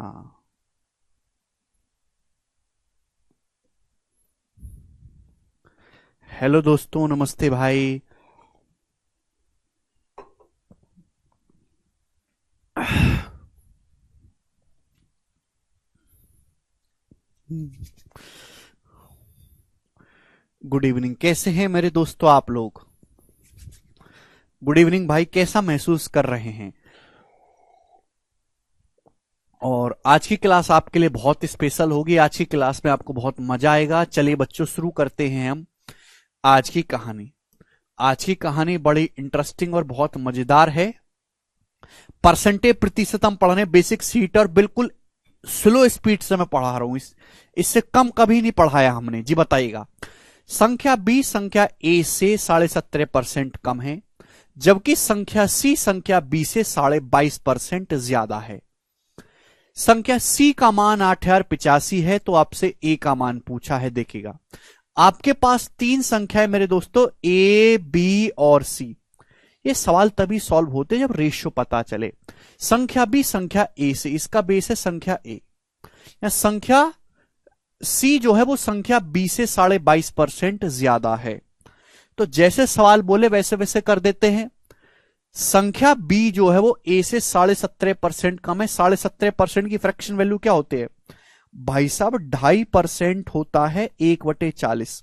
हाँ। हेलो दोस्तों, नमस्ते भाई। Good evening. कैसे हैं मेरे दोस्तों आप लोग? गुड इवनिंग भाई, कैसा महसूस कर रहे हैं? और आज की क्लास आपके लिए बहुत स्पेशल होगी। आज की क्लास में आपको बहुत मजा आएगा। चलिए बच्चों, शुरू करते हैं हम आज की कहानी। आज की कहानी बड़ी इंटरेस्टिंग और बहुत मजेदार है। परसेंटेज प्रतिशत हम पढ़ रहे हैं, बेसिक सीट, और बिल्कुल स्लो स्पीड से मैं पढ़ा रहा हूं। इससे कम कभी नहीं पढ़ाया हमने। जी बताइएगा। संख्या बी संख्या ए से 17.5% कम है, जबकि संख्या सी संख्या बी से 22.5% ज्यादा है। संख्या सी का मान 8085 है, तो आपसे ए का मान पूछा है। देखिएगा, आपके पास तीन संख्या है मेरे दोस्तों, ए बी और सी। ये सवाल तभी सॉल्व होते हैं जब रेशियो पता चले। संख्या बी संख्या ए से, इसका बेस है संख्या ए, या संख्या सी जो है वो संख्या बी से 22.5% ज्यादा है। तो जैसे सवाल बोले वैसे वैसे कर देते हैं। संख्या बी जो है वो ए से 17.5% कम है। 17.5% की फ्रैक्शन वैल्यू क्या होती है भाई साहब? 2.5% होता है 1/40।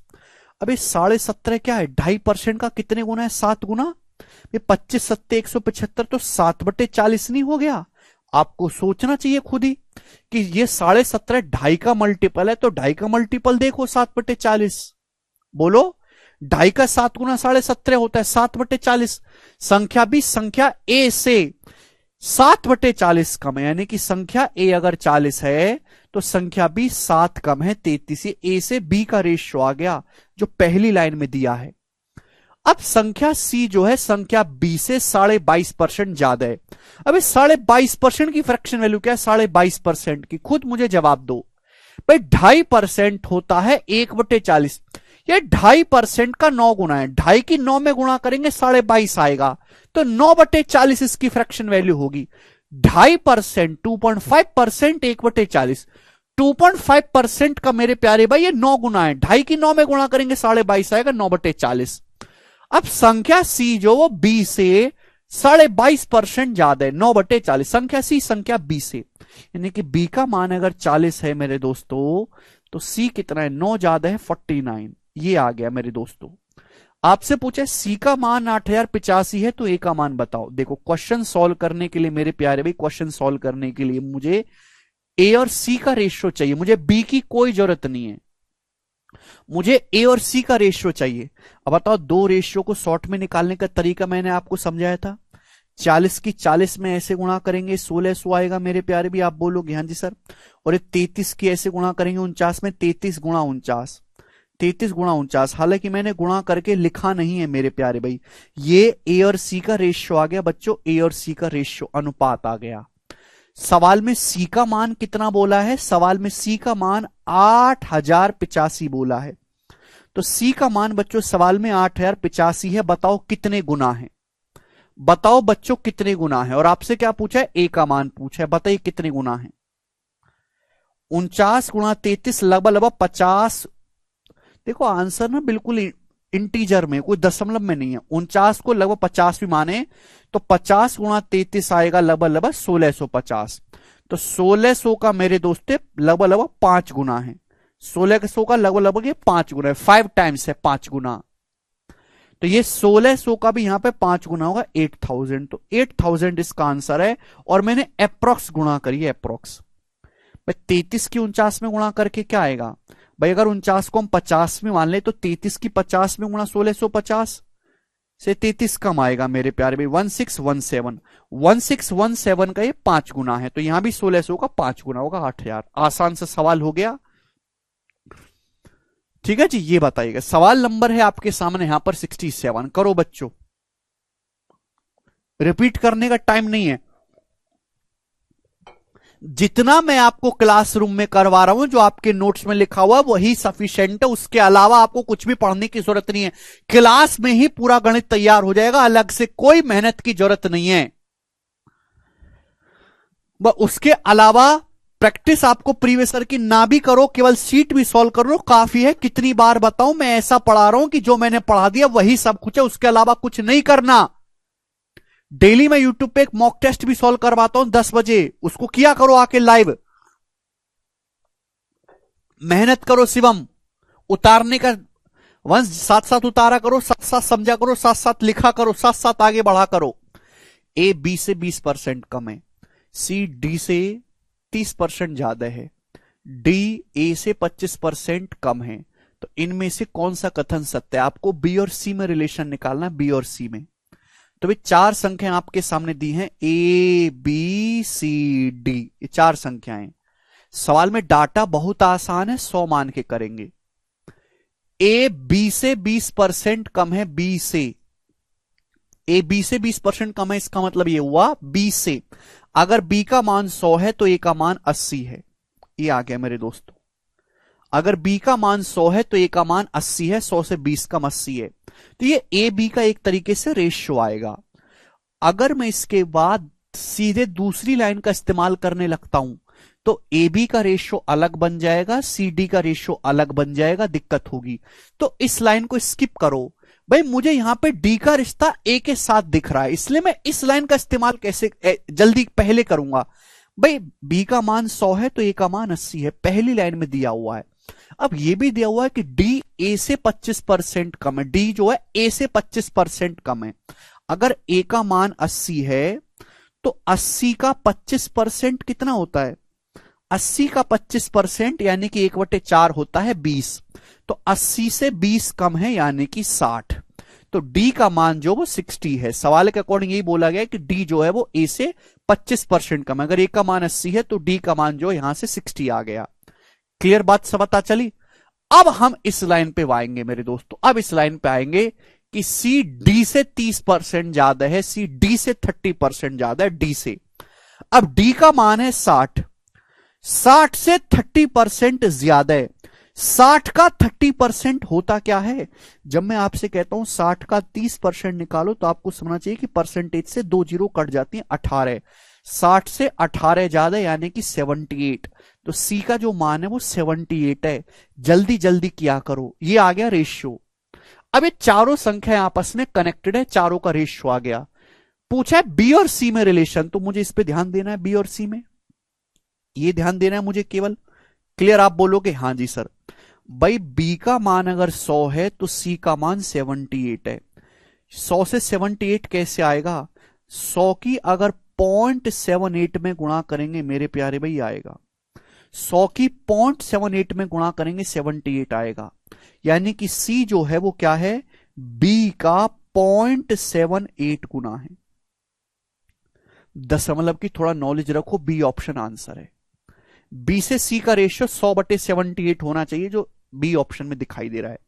अब ये 17.5 क्या है? 2.5% का कितने गुना है? 7 गुना। ये 25 सत्ते 175, तो 7/40 नहीं हो गया? आपको सोचना चाहिए खुद ही कि ये 17.5 2.5 का मल्टीपल है, तो 2.5 का मल्टीपल देखो 7/40। बोलो, 2.5 का 7 गुना 17.5 होता है, 7/40। संख्या भी संख्या ए से 7/40 कम है, यानी कि संख्या ए अगर 40 है तो संख्या बी 7 कम है 33। ए से बी का रेशियो आ गया जो पहली लाइन में दिया है। अब संख्या सी जो है संख्या बी से 22.5% ज्यादा है। अब इस 22.5% की फ्रैक्शन वैल्यू क्या है? 22.5% की खुद मुझे जवाब दो भाई। 2.5% होता है 1/40। ये 2.5% का 9 गुना है। 2.5 की 9 में गुणा करेंगे 22.5 आएगा, तो 9/40 इसकी फ्रैक्शन वैल्यू होगी। 2.5%, 2.5% 1/40। 2.5% का मेरे प्यारे भाई ये 9 गुना है। 2.5 की 9 में गुणा करेंगे 22.5 आएगा, 9/40। अब संख्या सी जो वो बी से 22.5% ज्यादा है, 9/40। संख्या सी संख्या बी से, यानी कि बी का मान अगर 40 है मेरे दोस्तों, तो सी कितना है? 9 ज्यादा है 49। ये आ गया मेरे दोस्तों। आपसे पूछे सी का मान 8085 है, तो ए का मान बताओ। देखो, क्वेश्चन सॉल्व करने के लिए मेरे प्यारे भाई, क्वेश्चन सॉल्व करने के लिए मुझे ए और सी का रेशियो चाहिए। मुझे बी की कोई जरूरत नहीं है, मुझे ए और सी का रेशियो चाहिए। अब बताओ, दो रेशियो को शॉर्ट में निकालने का तरीका मैंने आपको समझाया था। 40 की 40 में ऐसे गुणा करेंगे 1600 आएगा मेरे प्यारे भी। आप बोलोगे हाँ जी सर। और ये 33 की ऐसे गुणा करेंगे 49 में, 33 गुणा 49, 33 गुणा 49। हालांकि मैंने गुणा करके लिखा नहीं है मेरे प्यारे भाई। ये ए और सी का रेशियो आ गया बच्चों, ए और सी का रेशियो अनुपात आ गया। सवाल में सी का मान कितना बोला है? सवाल में सी का मान 8085 बोला है। तो सी का मान बच्चों सवाल में 8085 है। बताओ कितने गुना है? बताओ बच्चों कितने गुना है? और आपसे क्या पूछा है? ए का मान पूछा है। बताइए कितने गुना है? 49 गुणा 33 लगभग लगभग 50। देखो आंसर ना बिल्कुल इंटीजर में, कोई दशमलव में नहीं है। 49 को लगभग 50 भी माने तो 50 गुणा 33 आएगा लगभग लगभग 1650। तो 1600 का मेरे दोस्त लगभग लगभग 5 गुना है। 1600 का लगभग लगभग ये 5 गुना है, 5 टाइम्स है, 5 गुना। तो ये 1600 का भी यहां पे 5 गुना होगा, 8000। तो 8000 इसका आंसर है। और मैंने अप्रोक्स गुणा करी है, अप्रोक्स। भाई 33 की 49 में गुणा करके क्या आएगा भाई? अगर 49 को हम 50 में मान ले तो 33 की 50 में गुणा 1650 से 33 कम आएगा मेरे प्यारे भाई, 1617। 1617 का ये 5 गुना है, तो यहां भी 1600 का 5 गुना होगा, 8000। आसान सा सवाल हो गया। ठीक है जी। ये बताइएगा, सवाल नंबर है आपके सामने यहां पर 67। करो बच्चों, रिपीट करने का टाइम नहीं है। जितना मैं आपको क्लासरूम में करवा रहा हूं, जो आपके नोट्स में लिखा हुआ वही सफिशिएंट है। उसके अलावा आपको कुछ भी पढ़ने की जरूरत नहीं है। क्लास में ही पूरा गणित तैयार हो जाएगा, अलग से कोई मेहनत की जरूरत नहीं है। उसके अलावा प्रैक्टिस आपको प्रीवियस ईयर की ना भी करो, केवल सीट भी सॉल्व कर लो, काफी है। कितनी बार बताऊं, मैं ऐसा पढ़ा रहा हूं कि जो मैंने पढ़ा दिया वही सब कुछ है, उसके अलावा कुछ नहीं करना। डेली मैं यूट्यूब पे एक मॉक टेस्ट भी सॉल्व करवाता हूं 10 बजे, उसको किया करो आके लाइव। मेहनत करो शिवम, उतारने का वंश साथ साथ उतारा करो, साथ साथ समझा करो, साथ साथ लिखा करो, साथ साथ आगे बढ़ा करो। ए बी से 20% कम है, सी डी से 30% ज्यादा है, डी ए से 25% कम है। तो इनमें से कौन सा कथन सत्य है? आपको बी और सी में रिलेशन निकालना है, बी और सी में। तो भाई 4 संख्याएं आपके सामने दी हैं, ए बी सी डी, ये 4 संख्याएं। सवाल में डाटा बहुत आसान है, 100 मान के करेंगे। ए बी से 20% कम है, बी से। ए बी से 20% कम है, इसका मतलब ये हुआ बी से। अगर बी का मान 100 है तो ए का मान 80 है। ये आ गया मेरे दोस्तों। अगर बी का मान 100 है तो ए का मान 80 है, 100 से 20 कम 80 है। तो ये ए बी का एक तरीके से रेशियो आएगा। अगर मैं इसके बाद सीधे दूसरी लाइन का इस्तेमाल करने लगता हूं तो ए बी का रेशियो अलग बन जाएगा, सी डी का रेशियो अलग बन जाएगा, दिक्कत होगी। तो इस लाइन को स्किप करो। भाई मुझे यहां पे डी का रिश्ता ए के साथ दिख रहा है, इसलिए मैं इस लाइन का इस्तेमाल कैसे जल्दी पहले करूंगा। भाई बी का मान 100 है तो ए का मान 80 है, पहली लाइन में दिया हुआ है। अब यह भी दिया हुआ है कि डी ए से 25% कम है, डी जो है ए से 25% कम है। अगर ए का मान 80 है तो 80 का 25% कितना होता है? 80 का 25% यानी कि 1/4 होता है 20। तो 80 से 20 कम है यानी कि 60। तो डी का मान जो वो 60 है। सवाल के अकॉर्डिंग यही बोला गया कि डी जो है वो ए से 25% कम है। अगर ए का मान 80 है तो डी का मान जो यहां से 60 आ गया। क्लियर बात सब पता चली? अब हम इस लाइन पे आएंगे मेरे दोस्तों, अब इस लाइन पे आएंगे कि सी डी से 30% ज्यादा है, सी डी से 30% ज्यादा है, डी से। अब डी का मान है 60, 60 से 30% ज्यादा है। 60 का 30% होता क्या है? जब मैं आपसे कहता हूं 60 का 30% निकालो तो आपको समझना चाहिए कि परसेंटेज से 2 जीरो कट जाती है, 18। 60 से 18 ज्यादा यानी कि 78। तो सी का जो मान है वो 78 है। जल्दी जल्दी किया करो। ये आ गया रेशियो। अब ये चारों संख्या आपस में कनेक्टेड है, चारों का रेशियो आ गया। पूछा है बी और सी में रिलेशन, तो मुझे इस पे ध्यान देना है, बी और सी में ये ध्यान देना है मुझे केवल। क्लियर? आप बोलोगे हाँ जी सर। भाई बी का मान अगर 100 है तो सी का मान 78 है। 100 से 78 कैसे आएगा? 100 की अगर 0.78 में गुणा करेंगे मेरे प्यारे भाई आएगा। 100 की 0.78 में गुणा करेंगे 78 आएगा। यानी कि सी जो है वो क्या है? बी का 0.78 गुना है। दशमलव की थोड़ा नॉलेज रखो, बी ऑप्शन आंसर है। बी से सी का रेशियो 100/78 होना चाहिए, जो बी ऑप्शन में दिखाई दे रहा है।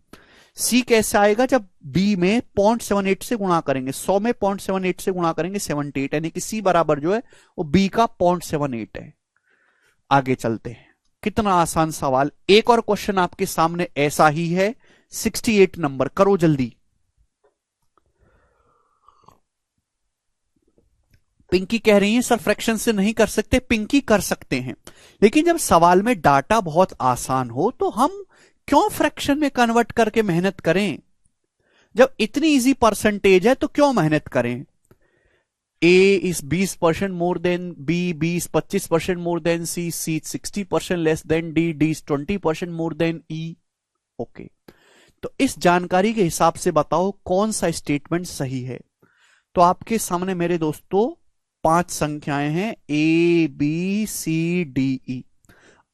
सी कैसे आएगा? जब बी में 0.78 से गुणा करेंगे, 100 में 0.78 से गुणा करेंगे 78, यानी कि सी बराबर जो है वो बी का 0.78 है। आगे चलते हैं। कितना आसान सवाल। एक और क्वेश्चन आपके सामने ऐसा ही है, 68 नंबर। करो जल्दी। पिंकी कह रही है सर फ्रैक्शन से नहीं कर सकते। पिंकी कर सकते हैं, लेकिन जब सवाल में डाटा बहुत आसान हो तो हम क्यों फ्रैक्शन में कन्वर्ट करके मेहनत करें? जब इतनी इजी परसेंटेज है तो क्यों मेहनत करें? A is 20% more than B, B is 25% more than C, C is 60% less than D, D is 20% more than E. Okay, तो इस जानकारी के हिसाब से बताओ कौन सा स्टेटमेंट सही है। तो आपके सामने मेरे दोस्तों 5 संख्याएं हैं, ए बी सी डी ई।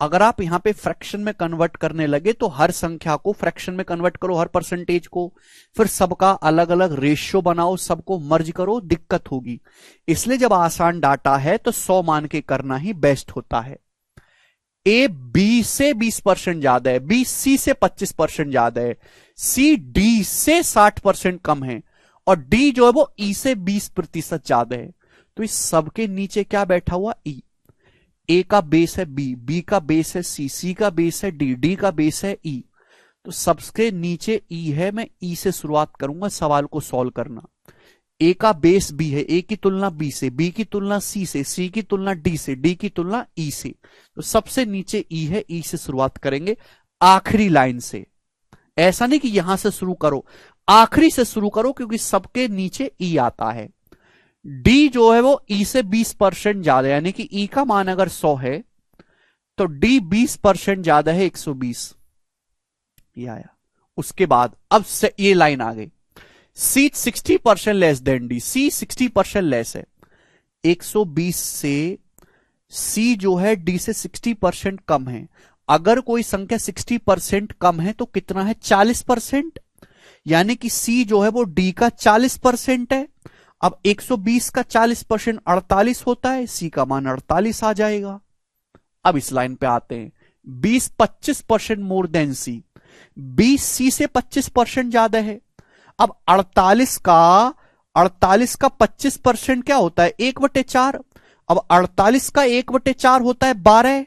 अगर आप यहां पे फ्रैक्शन में कन्वर्ट करने लगे तो हर संख्या को फ्रैक्शन में कन्वर्ट करो, हर परसेंटेज को, फिर सबका अलग अलग रेशियो बनाओ, सबको मर्ज करो, दिक्कत होगी। इसलिए जब आसान डाटा है तो 100 मान के करना ही बेस्ट होता है। ए बी से 20% ज्यादा है, बी सी से 25% ज्यादा है, सी डी से 60% कम है, और डी जो है वो ई से 20% ज्यादा है। तो इस सबके नीचे क्या बैठा हुआ? ई। ए का बेस है बी, बी का बेस है सी, सी का बेस है डी, डी का बेस है ई। तो सबके नीचे ई है। मैं ई से शुरुआत करूंगा सवाल को सॉल्व करना। ए का बेस बी है, ए की तुलना बी से, बी की तुलना सी से, सी की तुलना डी से, डी की तुलना ई से। तो सबसे नीचे ई है, ई से शुरुआत करेंगे आखिरी लाइन से। ऐसा नहीं कि यहां से शुरू करो, आखिरी से शुरू करो, क्योंकि सबके नीचे ई आता है। डी जो है वो ई से 20% ज्यादा, यानी कि ई का मान अगर 100 है तो डी 20% ज्यादा है, 120 ये आया। उसके बाद अब से ये लाइन आ गई, सी 60% लेस देन डी, सी 60% लेस है 120 से, सी जो है डी से 60% कम है। अगर कोई संख्या 60% कम है तो कितना है, 40%, यानी कि सी जो है वो डी का 40% है। अब 120 का 40% 48 होता है, सी का मान 48 आ जाएगा। अब इस लाइन पे आते हैं, 20 25% मोर देन सी, 20 सी से 25% ज्यादा है। अब 48 का 25% क्या होता है, 1/4। अब 48 का 1/4 होता है 12।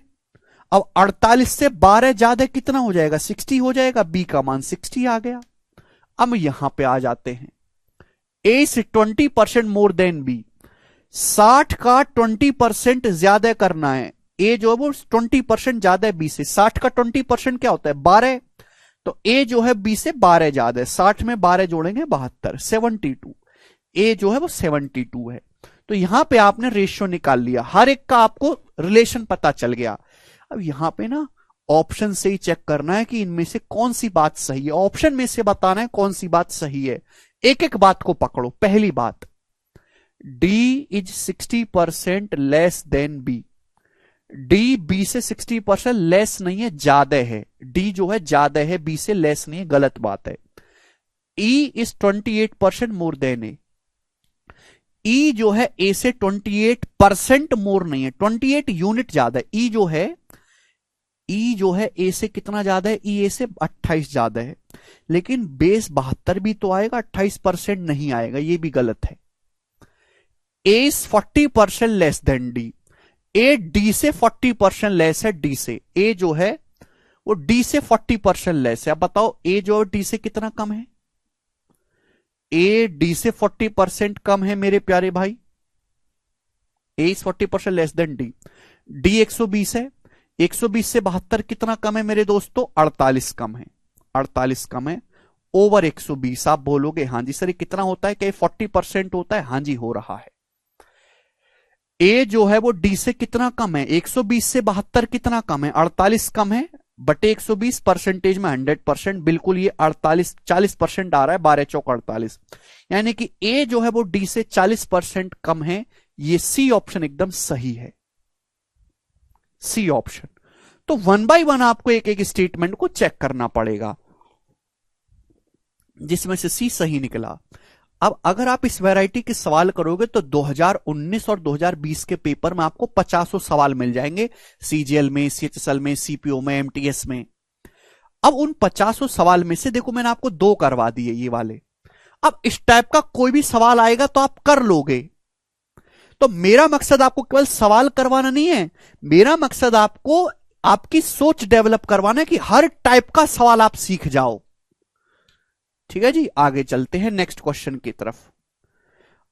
अब 48 से 12 ज्यादा कितना हो जाएगा, 60 हो जाएगा, बी का मान 60 आ गया। अब यहां पे आ जाते हैं, ए से 20% मोर देन बी, 60 का 20% ज्यादा करना है। ए जो है वो 20% ज्यादा है बी से, 60 का 20% क्या होता है 12, तो ए जो है बी से 12 ज्यादा है, 60 में 12 जोड़ेंगे 72, 72। ए जो है वो 72 है। तो यहां पे आपने रेशियो निकाल लिया, हर एक का आपको रिलेशन पता चल गया। अब यहां पे ना ऑप्शन से ही चेक करना है कि इनमें से कौन सी बात सही है, ऑप्शन में से बताना है कौन सी बात सही है। एक एक बात को पकड़ो। पहली बात, D is 60% less than B, D B से 60% लेस नहीं है, ज्यादा है। डी जो है ज्यादा है, बी से लेस नहीं है, गलत बात है। ई इज 28% मोर देन ए, ई जो है ए से 28% मोर नहीं है, 28 यूनिट ज्यादा है। ई जो है ए से कितना ज्यादा है, ई ए से 28 ज्यादा है। लेकिन बेस 72 भी तो आएगा, 28% नहीं आएगा, ये भी गलत है। A is 40% less than D, A D से 40% लेस है, डी से। ए जो है वो डी से 40% लेस है। अब बताओ ए जो है डी से कितना कम है, ए डी से 40% कम है मेरे प्यारे भाई, A is 40% less than D. D 120 है, 120 से 72 कितना कम है मेरे दोस्तों, 48 कम है, 48 कम है ओवर 120। आप बोलोगे हां जी सर ये कितना होता है, क्या 40% होता है, हां जी हो रहा है। ए जो है वो डी से कितना कम है, 120 से 72 कितना कम है, 48 कम है, बटे 120 परसेंटेज में 100%, बिल्कुल ये 40% आ रहा है, 12 चौक 48, यानी कि ए जो है वो डी से 40% कम है। ये सी ऑप्शन एकदम सही है, सी ऑप्शन। तो 1 बाय 1 आपको एक एक स्टेटमेंट को चेक करना पड़ेगा, जिसमें से सी सही निकला। अब अगर आप इस वैरायटी के सवाल करोगे तो 2019 और 2020 के पेपर में आपको 50 सवाल मिल जाएंगे, सीजीएल में, सीएचएसएल में, सीपीओ में, एमटीएस में। अब उन 50 सवाल में से देखो मैंने आपको 2 करवा दिए ये वाले। अब इस टाइप का कोई भी सवाल आएगा तो आप कर लोगे। तो मेरा मकसद आपको केवल सवाल करवाना नहीं है, मेरा मकसद आपको आपकी सोच डेवलप करवाना है कि हर टाइप का सवाल आप सीख जाओ। ठीक है जी, आगे चलते हैं नेक्स्ट क्वेश्चन की तरफ।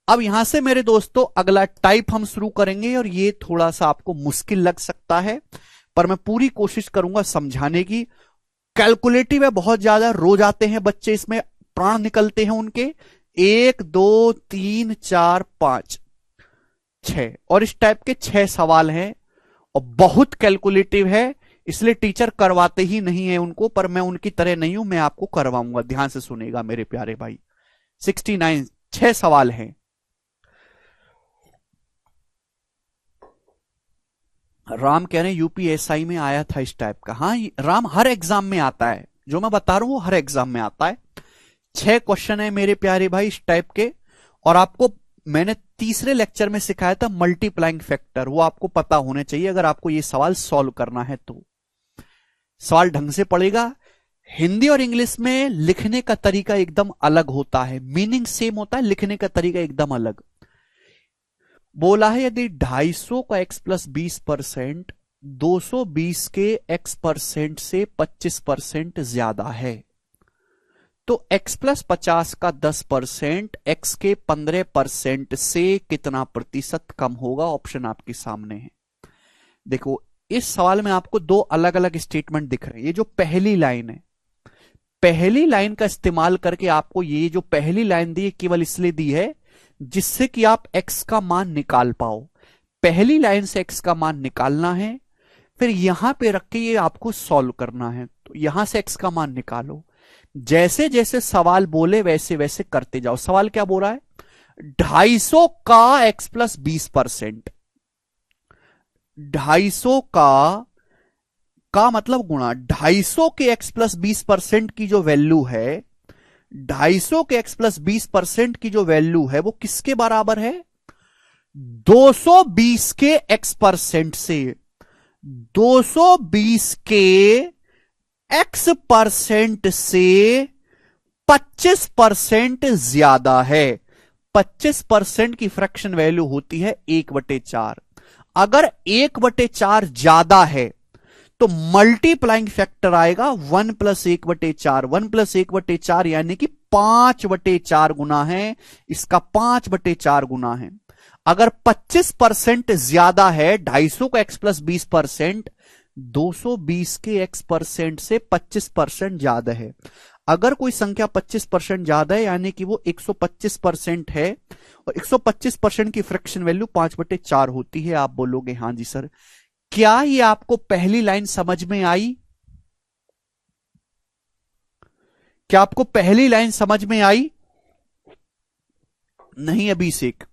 अब यहां से मेरे दोस्तों अगला टाइप हम शुरू करेंगे, और ये थोड़ा सा आपको मुश्किल लग सकता है, पर मैं पूरी कोशिश करूंगा समझाने की। कैलकुलेटिव है बहुत ज्यादा, रोज आते हैं बच्चे, इसमें प्राण निकलते हैं उनके। 1 2 3 4 5 6, और इस टाइप के 6 सवाल हैं, और बहुत कैलकुलेटिव है, इसलिए टीचर करवाते ही नहीं है उनको, पर मैं उनकी तरह नहीं हूं, मैं आपको करवाऊंगा। ध्यान से सुनेगा मेरे प्यारे भाई। 69 6 सवाल हैं। राम कह रहे हैं यूपीएसआई में आया था इस टाइप का। हाँ राम, हर एग्जाम में आता है, जो मैं बता रहा हूं वो हर एग्जाम में आता है। 6 क्वेश्चन है मेरे प्यारे भाई इस टाइप के, और आपको मैंने तीसरे लेक्चर में सिखाया था मल्टीप्लाइंग फैक्टर, वो आपको पता होने चाहिए अगर आपको ये सवाल सॉल्व करना है तो। सवाल ढंग से पड़ेगा। हिंदी और इंग्लिश में लिखने का तरीका एकदम अलग होता है, मीनिंग सेम होता है, लिखने का तरीका एकदम अलग। बोला है यदि 250 का x प्लस 20% 220 के x% से 25% ज्यादा है तो x+50 का 10% x के 15% से कितना प्रतिशत कम होगा? ऑप्शन आपके सामने है। देखो इस सवाल में आपको दो अलग अलग स्टेटमेंट दिख रहे हैं। ये जो पहली लाइन है, पहली लाइन का इस्तेमाल करके आपको ये जो पहली लाइन दी है केवल इसलिए दी है जिससे कि आप x का मान निकाल पाओ। पहली लाइन से x का मान निकालना है, फिर यहां पे रख के ये आपको सॉल्व करना है। तो यहां से x का मान निकालो, जैसे जैसे सवाल बोले वैसे वैसे करते जाओ। सवाल क्या बोल रहा है? 250 का x+20%, 250 का मतलब गुणा 250 के x+20% की जो वैल्यू है, 250 के x+20% की जो वैल्यू है वो किसके बराबर है? 220 के x% से। 220 के x% से 25% ज्यादा है। 25% की फ्रैक्शन वैल्यू होती है 1/4। अगर 1/4 ज्यादा है तो मल्टीप्लाइंग फैक्टर आएगा 1 + 1/4। 1 + 1/4 यानी कि 5/4 गुना है, इसका 5/4 गुना है। अगर 25% ज्यादा है, 250 का x+20%, 220 के x% से 25% ज्यादा है। अगर कोई संख्या 25% ज्यादा है यानी कि वो 125% है, और 125% की फ्रैक्शन वैल्यू 5/4 होती है। आप बोलोगे हां जी सर। क्या ये आपको पहली लाइन समझ में आई? क्या आपको पहली लाइन समझ में आई? नहीं अभिषेक,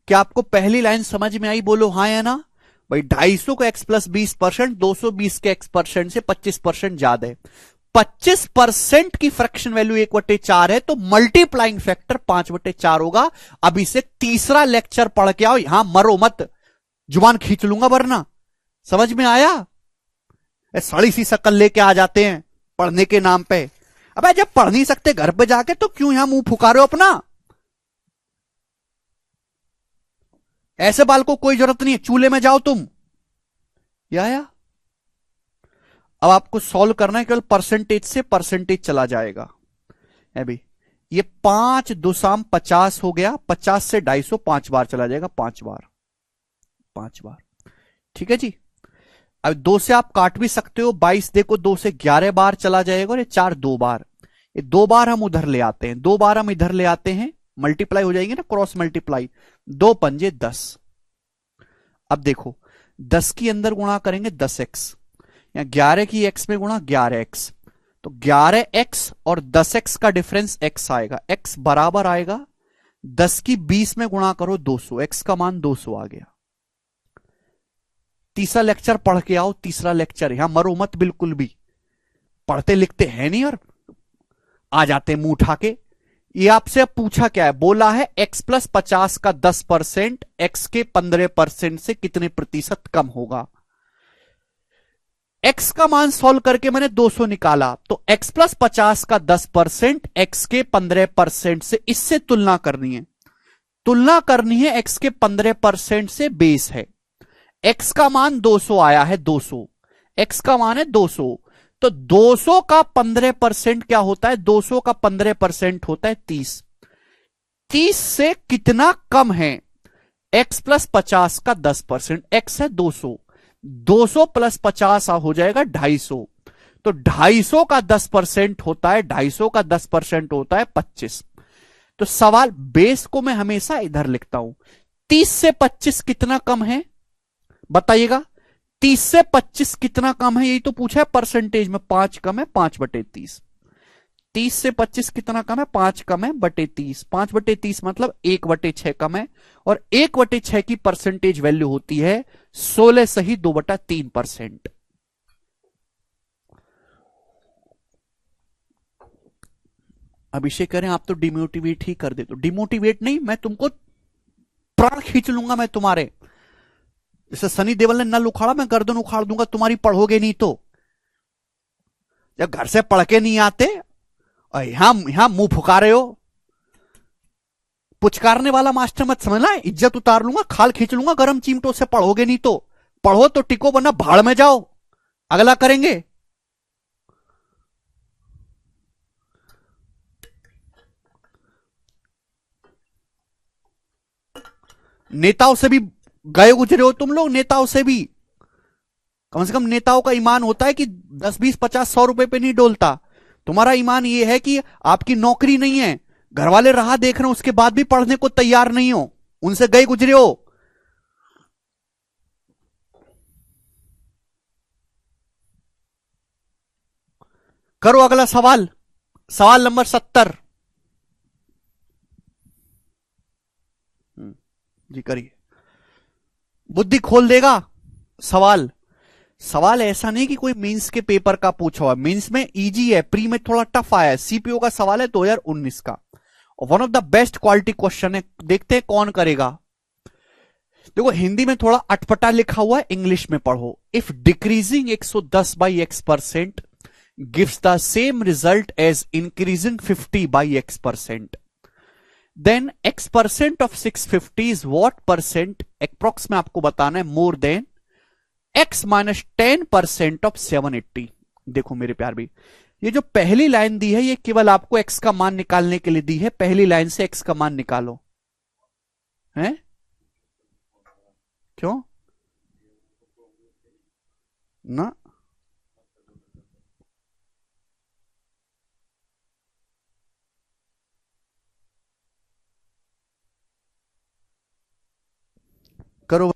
क्या आपको पहली लाइन समझ में आई? बोलो हाँ या ना। भाई 250 का x+20%, 220 के x% से 25% ज्यादा है। 25% की फ्रैक्शन वैल्यू 1/4 है तो मल्टीप्लाइंग फैक्टर 5/4 होगा। अभी से तीसरा लेक्चर पढ़ के आओ, यहां मरो मत, जुबान खींच लूंगा वरना। समझ में आया? सड़ी सी शक्ल लेके आ जाते हैं पढ़ने के नाम पे। अबे जब पढ़ नहीं सकते घर पे जाके तो क्यों यहां मुंह फुका रहे हो अपना? ऐसे बाल को कोई जरूरत नहीं है, चूल्हे में जाओ तुम। या अब आपको सॉल्व करना है, केवल परसेंटेज से परसेंटेज चला जाएगा। अभी ये 5 2 50 हो गया, 50 से 250 5 बार चला जाएगा, 5 बार, 5 बार। ठीक है जी। अब 2 से आप काट भी सकते हो, 22 देखो 2 से 11 बार चला जाएगा, और ये 4 2 बार, ये 2 बार हम उधर ले आते हैं, 2 बार हम इधर ले आते हैं, मल्टीप्लाई हो जाएंगे ना, क्रॉस मल्टीप्लाई। 2 पंजे 10। अब देखो 10 की अंदर गुणा करेंगे 10x, या 11 की x में गुणा 11x, तो 11x और 10x का डिफरेंस x आएगा। x बराबर आएगा 10 की 20 में गुणा करो 200, x का मान 200 आ गया। तीसरा लेक्चर पढ़ के आओ, तीसरा लेक्चर। यहां मरो मत बिल्कुल भी, पढ़ते लिखते हैं नहीं और आ जाते मुंह उठा के। ये आपसे अब पूछा क्या है? बोला है x+50 का 10% x के 15% से कितने प्रतिशत कम होगा। x का मान सॉल्व करके मैंने 200 निकाला, तो x+50 का 10% x के 15% से, इससे तुलना करनी है। तुलना करनी है x के 15% से, बेस है। x का मान 200 आया है, 200 x का मान है 200, तो 200 का 15% क्या होता है? 200 का 15% होता है 30। 30 से कितना कम है? x+50 का 10%, x है 200, 200 + 50 हो जाएगा 250, तो 250 का 10% होता है, 250 का 10% होता है 25। तो सवाल बेस को मैं हमेशा इधर लिखता हूं। 30 से 25 कितना कम है बताइएगा? 30 से 25 कितना कम है, यही तो पूछा है परसेंटेज में। 5 कम है 5/30। 30 से 25 कितना कम है? 5 कम है बटे 30। 5/30 मतलब 1/6 कम है, और 1/6 की परसेंटेज वैल्यू होती है 16 सही 2/3%। अभिषेक करें आप तो डिमोटिवेट ही कर दे। तो डिमोटिवेट नहीं, मैं तुमको प्राण खींच लूंगा मैं तुम्हारे। जैसे सनी देओल ने नल उखाड़ा, मैं गर्दन उखाड़ दूंगा तुम्हारी, पढ़ोगे नहीं तो। जब घर से पढ़ के नहीं आते और यहां मुंह फुका रहे हो, पुचकारने वाला मास्टर मत समझना, इज्जत उतार लूंगा, खाल खींच लूंगा गरम चिमटों से। पढ़ोगे नहीं तो, पढ़ो तो टिको, वरना भाड़ में जाओ। अगला करेंगे। नेताओं से भी गए गुजरे हो तुम लोग, नेताओं से भी। कम से कम नेताओं का ईमान होता है कि 10, 20, 50, 100 रुपए पे नहीं डोलता। तुम्हारा ईमान ये है कि आपकी नौकरी नहीं है, घर वाले राह देख रहे हो, उसके बाद भी पढ़ने को तैयार नहीं हो, उनसे गए गुजरे हो। करो अगला सवाल, सवाल नंबर 70। जी करिए, बुद्धि खोल देगा सवाल। सवाल ऐसा नहीं कि कोई मेंस के पेपर का पूछा हुआ, मेंस में इजी है, प्री में थोड़ा टफ आया है, सीपीओ का सवाल है 2019 का, one of the best quality question है। देखते हैं कौन करेगा। देखो हिंदी में थोड़ा अटपटा लिखा हुआ है, इंग्लिश में पढ़ो। If decreasing 110 by x% gives the same result as increasing 50 by x%, then x% of 650 is what percent, approx में आपको बताना है, more than x minus 10% of 780। देखो मेरे प्यार भी, ये जो पहली लाइन दी है ये केवल आपको x का मान निकालने के लिए दी है। पहली लाइन से x का मान निकालो, है क्यों ना? करो,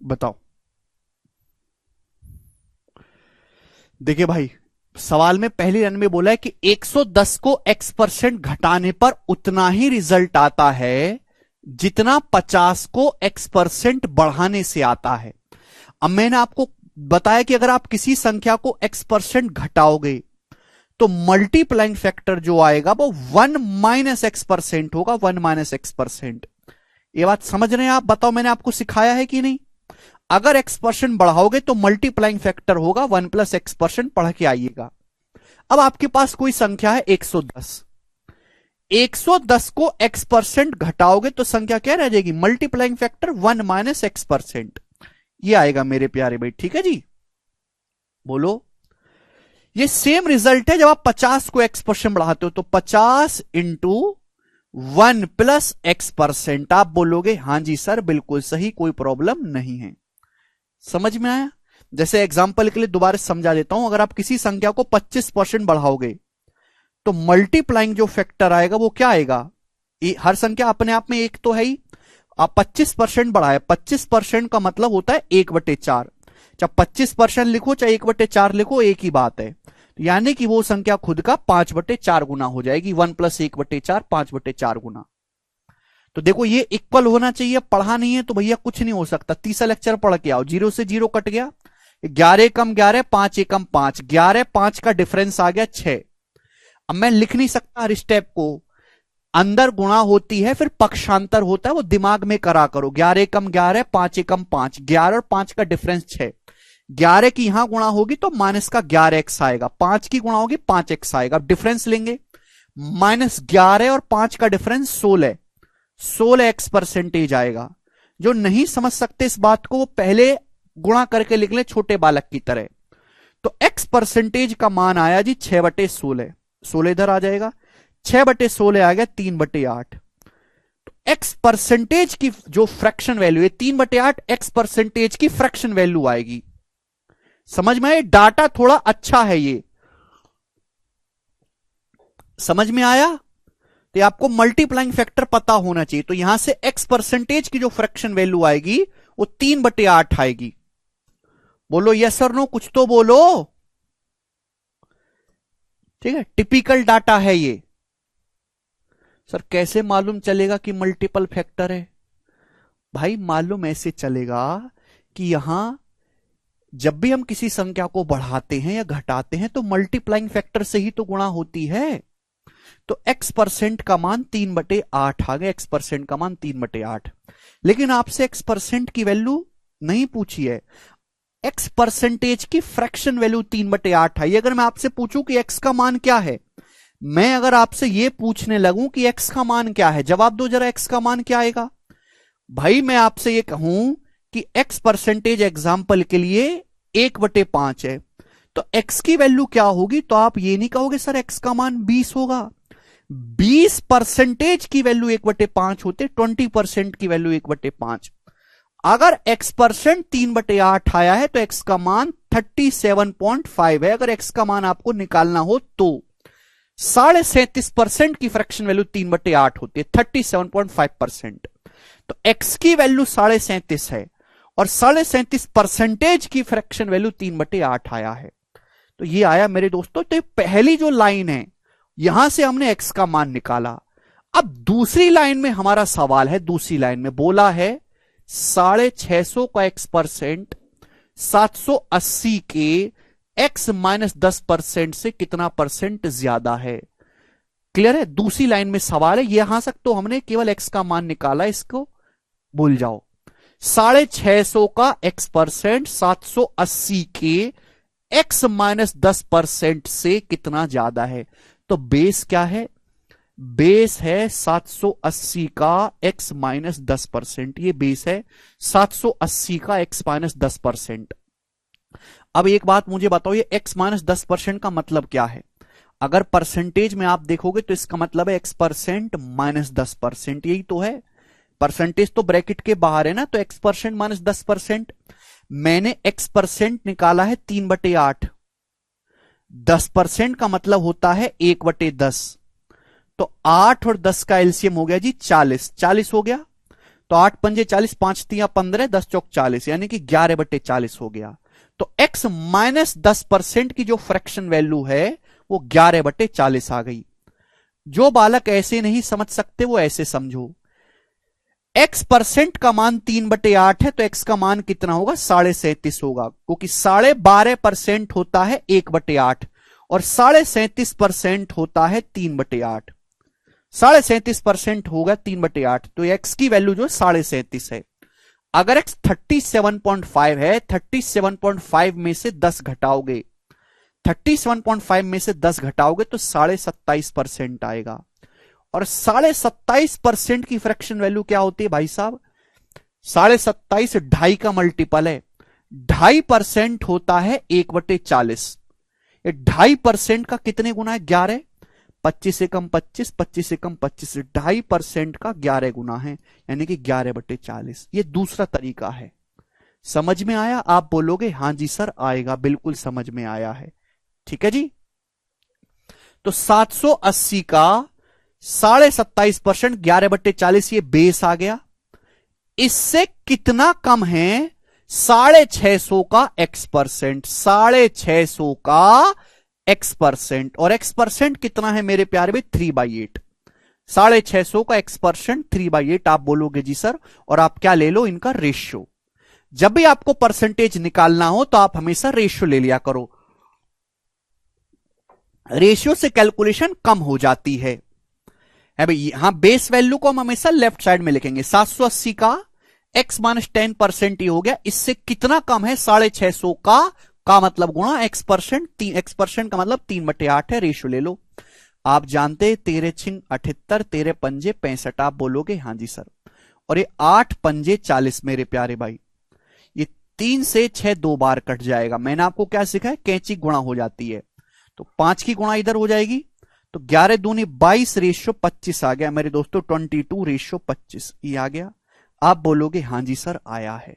बताओ। देखिए भाई, सवाल में पहली लाइन में बोला है कि 110 को x% घटाने पर उतना ही रिजल्ट आता है जितना 50 को x% बढ़ाने से आता है। अब मैंने आपको बताया कि अगर आप किसी संख्या को x% घटाओगे तो मल्टीप्लाइंग फैक्टर जो आएगा वो 1 माइनस x% होगा, 1 माइनस x%। ये बात समझ रहे हैं आप? बताओ, मैंने आपको सिखाया है कि नहीं? अगर x% बढ़ाओगे तो मल्टीप्लाइंग फैक्टर होगा 1 प्लस x%, पढ़ के आइएगा। अब आपके पास कोई संख्या है 110, 110 को x% घटाओगे तो संख्या क्या रह जाएगी? मल्टीप्लाइंग फैक्टर 1 माइनस x%, ये आएगा मेरे प्यारे भाई। ठीक है जी, बोलो। ये सेम रिजल्ट है जब आप 50 को x% बढ़ाते हो तो 50 इंटू 1 प्लस x%। आप बोलोगे हां जी सर बिल्कुल सही, कोई प्रॉब्लम नहीं है। समझ में आया? जैसे एग्जांपल के लिए दोबारा समझा देता हूं, अगर आप किसी संख्या को 25% बढ़ाओगे तो मल्टीप्लाइंग जो फैक्टर आएगा वो क्या आएगा? हर संख्या अपने आप में एक तो है ही, आप 25% बढ़ाए, 25% का मतलब होता है 1/4। चाहे 25% लिखो चाहे 1/4 लिखो, एक ही बात है। यानी कि वो संख्या खुद का 5/4 गुना हो जाएगी। 1 प्लस 1/4, 5/4 गुना। तो देखो ये इक्वल होना चाहिए, पढ़ा नहीं है तो भैया कुछ नहीं हो सकता। तीसरा लेक्चर पढ़ के आओ, 0 से 0 कट गया, 11 एकम 11, 5 एकम 5, 11 5 का डिफरेंस आ गया 6। अब मैं लिख नहीं सकता हर स्टेप को, अंदर गुणा होती है फिर पक्षांतर होता है, वो दिमाग में करा करो। 11 एकम 11, 5 एकम 5, 11 और 5 का डिफरेंस 6। 11 की यहां गुणा होगी तो माइनस का 11x आएगा, 5 की गुणा होगी 5x आएगा। अब डिफरेंस लेंगे, -11 और 5 का डिफरेंस 16, 16x% आएगा। जो नहीं समझ सकते इस बात को, वो पहले गुणा करके लिख ले छोटे बालक की तरह। तो x% का मान आया जी 6/16, 16 इधर आ जाएगा, 6/16 आ गया 3/8। तो x% की जो फ्रैक्शन वैल्यू है 3/8, x% की फ्रैक्शन वैल्यू आएगी। समझ में आया? डाटा थोड़ा अच्छा है, ये समझ में आया? तो आपको मल्टीप्लाइंग फैक्टर पता होना चाहिए। तो यहां से x% की जो फ्रैक्शन वैल्यू आएगी वो 3/8 आएगी। बोलो यस और नो, कुछ तो बोलो। ठीक है, टिपिकल डाटा है ये। सर कैसे मालूम चलेगा कि मल्टीपल फैक्टर है? भाई मालूम ऐसे चलेगा कि यहां जब भी हम किसी संख्या को बढ़ाते हैं या घटाते हैं तो मल्टीप्लाइंग फैक्टर से ही तो गुणा होती है। तो x% का मान 3/8 आ गया, x% का मान 3/8। लेकिन आपसे x% की वैल्यू नहीं पूछी है, x% की फ्रैक्शन वैल्यू 3/8 आई। अगर मैं आपसे पूछूं कि x का मान क्या है, मैं अगर आपसे यह पूछने लगूं कि x का मान क्या है, जवाब दो जरा, x का मान क्या आएगा? भाई मैं आपसे यह कहूं कि x% एग्जाम्पल के लिए 1/5 है, तो x की वैल्यू क्या होगी? तो आप ये नहीं कहोगे सर x का मान 20 होगा। 20% की वैल्यू 1/5 होते, 20% की वैल्यू 1/5। अगर x% 3/8 आया है तो x का मान 37.5 है। अगर x का मान आपको निकालना हो तो 37.5% की फ्रैक्शन वैल्यू 3/8 होती है, 37.5%। तो x की वैल्यू 37.5 है और 37.5% की फ्रैक्शन वैल्यू 3/8 आया है। तो ये आया मेरे दोस्तों। तो पहली जो लाइन है यहां से हमने x का मान निकाला। अब दूसरी लाइन में हमारा सवाल है, दूसरी लाइन में बोला है 650 का x% 780 के x-10% से कितना परसेंट ज्यादा है? क्लियर है? दूसरी लाइन में सवाल है, यहां तक तो हमने केवल x का मान निकाला, इसको भूल जाओ। 650 का x% 780 के x-10% से कितना ज्यादा है? तो बेस क्या है? बेस है 780 का x-10%, ये बेस है 780 का x-10%। अब एक बात मुझे बताओ, ये x-10% का मतलब क्या है? अगर परसेंटेज में आप देखोगे तो इसका मतलब है x% -10%, यही तो है। परसेंटेज तो ब्रैकेट के बाहर है ना, तो x% -10%। मैंने x% निकाला है 3/8, 10% का मतलब होता है 1/10। तो 8 और 10 का एलसीएम हो गया जी 40, 40 हो गया। तो 8 पंजे 40, 5 तिया 15, 10 चौक 40, यानी कि 11/40 हो गया। तो x-10% की जो फ्रैक्शन वैल्यू है वो 11/40 आ गई। जो बालक ऐसे नहीं समझ सकते वो ऐसे समझो, x% का मान 3/8 है तो x का मान कितना होगा? 37.5 होगा, क्योंकि 12.5% होता है 1/8 और 37.5% होता है 3/8। 37.5% होगा 3/8, तो x की वैल्यू जो 37.5 है। अगर x 37.5 है, 37.5 में से 10 घटाओगे, 37.5 में से 10 घटाओगे तो 27.5% आएगा। और 27.5% की फ्रैक्शन वैल्यू क्या होती है भाई साहब? 27.5 2.5 का मल्टीपल है, 2.5% होता है 1/40। ये 2.5% का कितने गुना है? 11। 25 से कम 25, 25 से कम 25, 2.5% का 11 गुना है, यानी कि 11/40। ये दूसरा तरीका है। समझ में आया? आप बोलोगे हां जी सर आएगा, बिल्कुल समझ में आया है। ठीक है जी। तो 780 का 27.5%, 11/40, ये बेस आ गया। इससे कितना कम है? 650 का x%, 650 का x%, और x% कितना है मेरे प्यारे में? 3/8। 650 का x% 3/8। आप बोलोगे जी सर, और आप क्या ले लो? इनका रेशियो। जब भी आपको परसेंटेज निकालना हो तो आप हमेशा रेशियो ले लिया करो, रेशियो से कैलकुलेशन कम हो जाती है भाई। यहां बेस वैल्यू को हम हमेशा लेफ्ट साइड में लिखेंगे। 780 का x-10% ही हो गया। इससे कितना कम है? 650 का मतलब गुणा x%, x% का मतलब 3/8 है, रेशियो ले लो। आप जानते 13 छिंग 78, 13 पंजे 65। आप बोलोगे हां जी सर। और ये 8 पंजे 40 मेरे प्यारे भाई, ये 3 से 6 2 बार कट जाएगा। मैंने आपको क्या सिखाया? कैंची गुणा हो जाती है, तो 5 की गुणा इधर हो जाएगी, तो 11 दूनी 22 रेशियो 25 आ गया मेरे दोस्तों, 22 रेशियो 25 ये आ गया। आप बोलोगे हां जी सर आया है।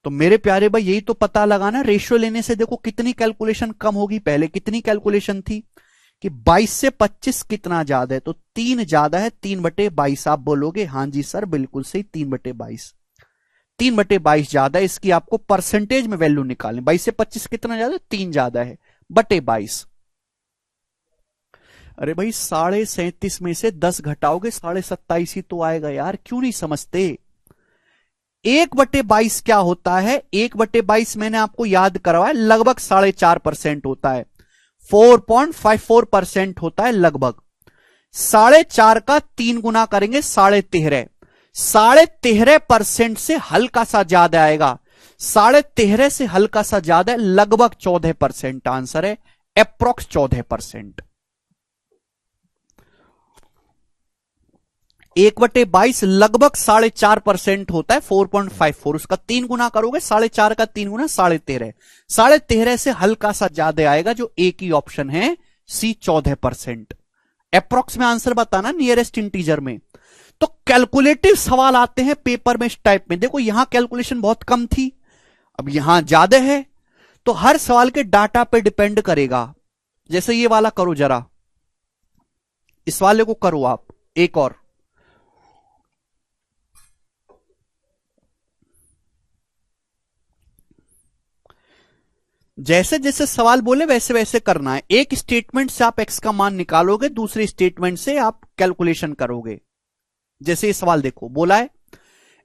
तो मेरे प्यारे भाई यही तो पता लगाना, रेशियो लेने से देखो कितनी कैलकुलेशन कम होगी। पहले कितनी कैलकुलेशन थी कि 22 से 25 कितना ज्यादा है? तो 3 ज्यादा है, 3/22। आप बोलोगे हां जी सर बिल्कुल सही, 3/22। 3/22 ज्यादा है। इसकी आपको परसेंटेज में वैल्यू निकालें, 22 से 25 कितना ज्यादा है? 3 ज्यादा है, /22। अरे भाई 37.5 में से 10 घटाओगे 27.5 ही तो आएगा यार, क्यों नहीं समझते। 1/22 क्या होता है? 1/22 मैंने आपको याद करवाया, लगभग 4.5% होता है, 4.54% होता है लगभग। 4.5 का 3 गुना करेंगे 13.5, 13.5% से हल्का सा ज्यादा आएगा, 13.5 से हल्का सा ज्यादा, लगभग 14% आंसर है, अप्रोक्स 14%। 1/22 लगभग 4.5% होता है, 4.54, उसका 3 गुना करोगे 4.5 का 3 गुना 13.5, 13.5 से हल्का सा ज्यादा आएगा, जो एक ही ऑप्शन है सी, 14%। अप्रोक्स में आंसर बताना नियरेस्ट इंटीजर में। तो कैलकुलेटिव सवाल आते हैं पेपर में इस टाइप में। देखो यहां कैलकुलेशन बहुत कम थी, अब यहां ज्यादा है, तो हर सवाल के डाटा पे डिपेंड करेगा। जैसे ये वाला करो जरा, इस वाले को करो आप, एक और। जैसे जैसे सवाल बोले वैसे वैसे करना है। एक स्टेटमेंट से आप एक्स का मान निकालोगे, दूसरे स्टेटमेंट से आप कैलकुलेशन करोगे। जैसे ये सवाल देखो, बोला है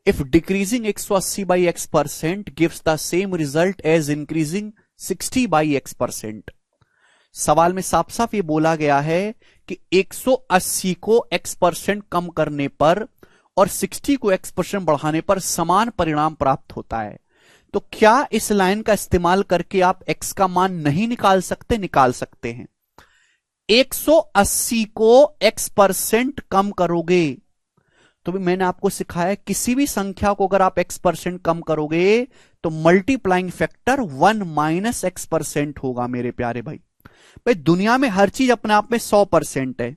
if decreasing 180 by x% gives the same result as increasing 60 by x%। सवाल में साफ साफ ये बोला गया है कि 180 को x% कम करने पर और 60 को x% बढ़ाने पर समान परिणाम प्राप्त होता है। तो क्या इस लाइन का इस्तेमाल करके आप x का मान नहीं निकाल सकते? निकाल सकते हैं। 180 को x% कम करोगे तो भी मैंने आपको सिखाया, किसी भी संख्या को अगर आप x% कम करोगे तो मल्टीप्लाइंग फैक्टर 1 माइनस x% होगा मेरे प्यारे भाई। भाई दुनिया में हर चीज अपने आप में 100% है,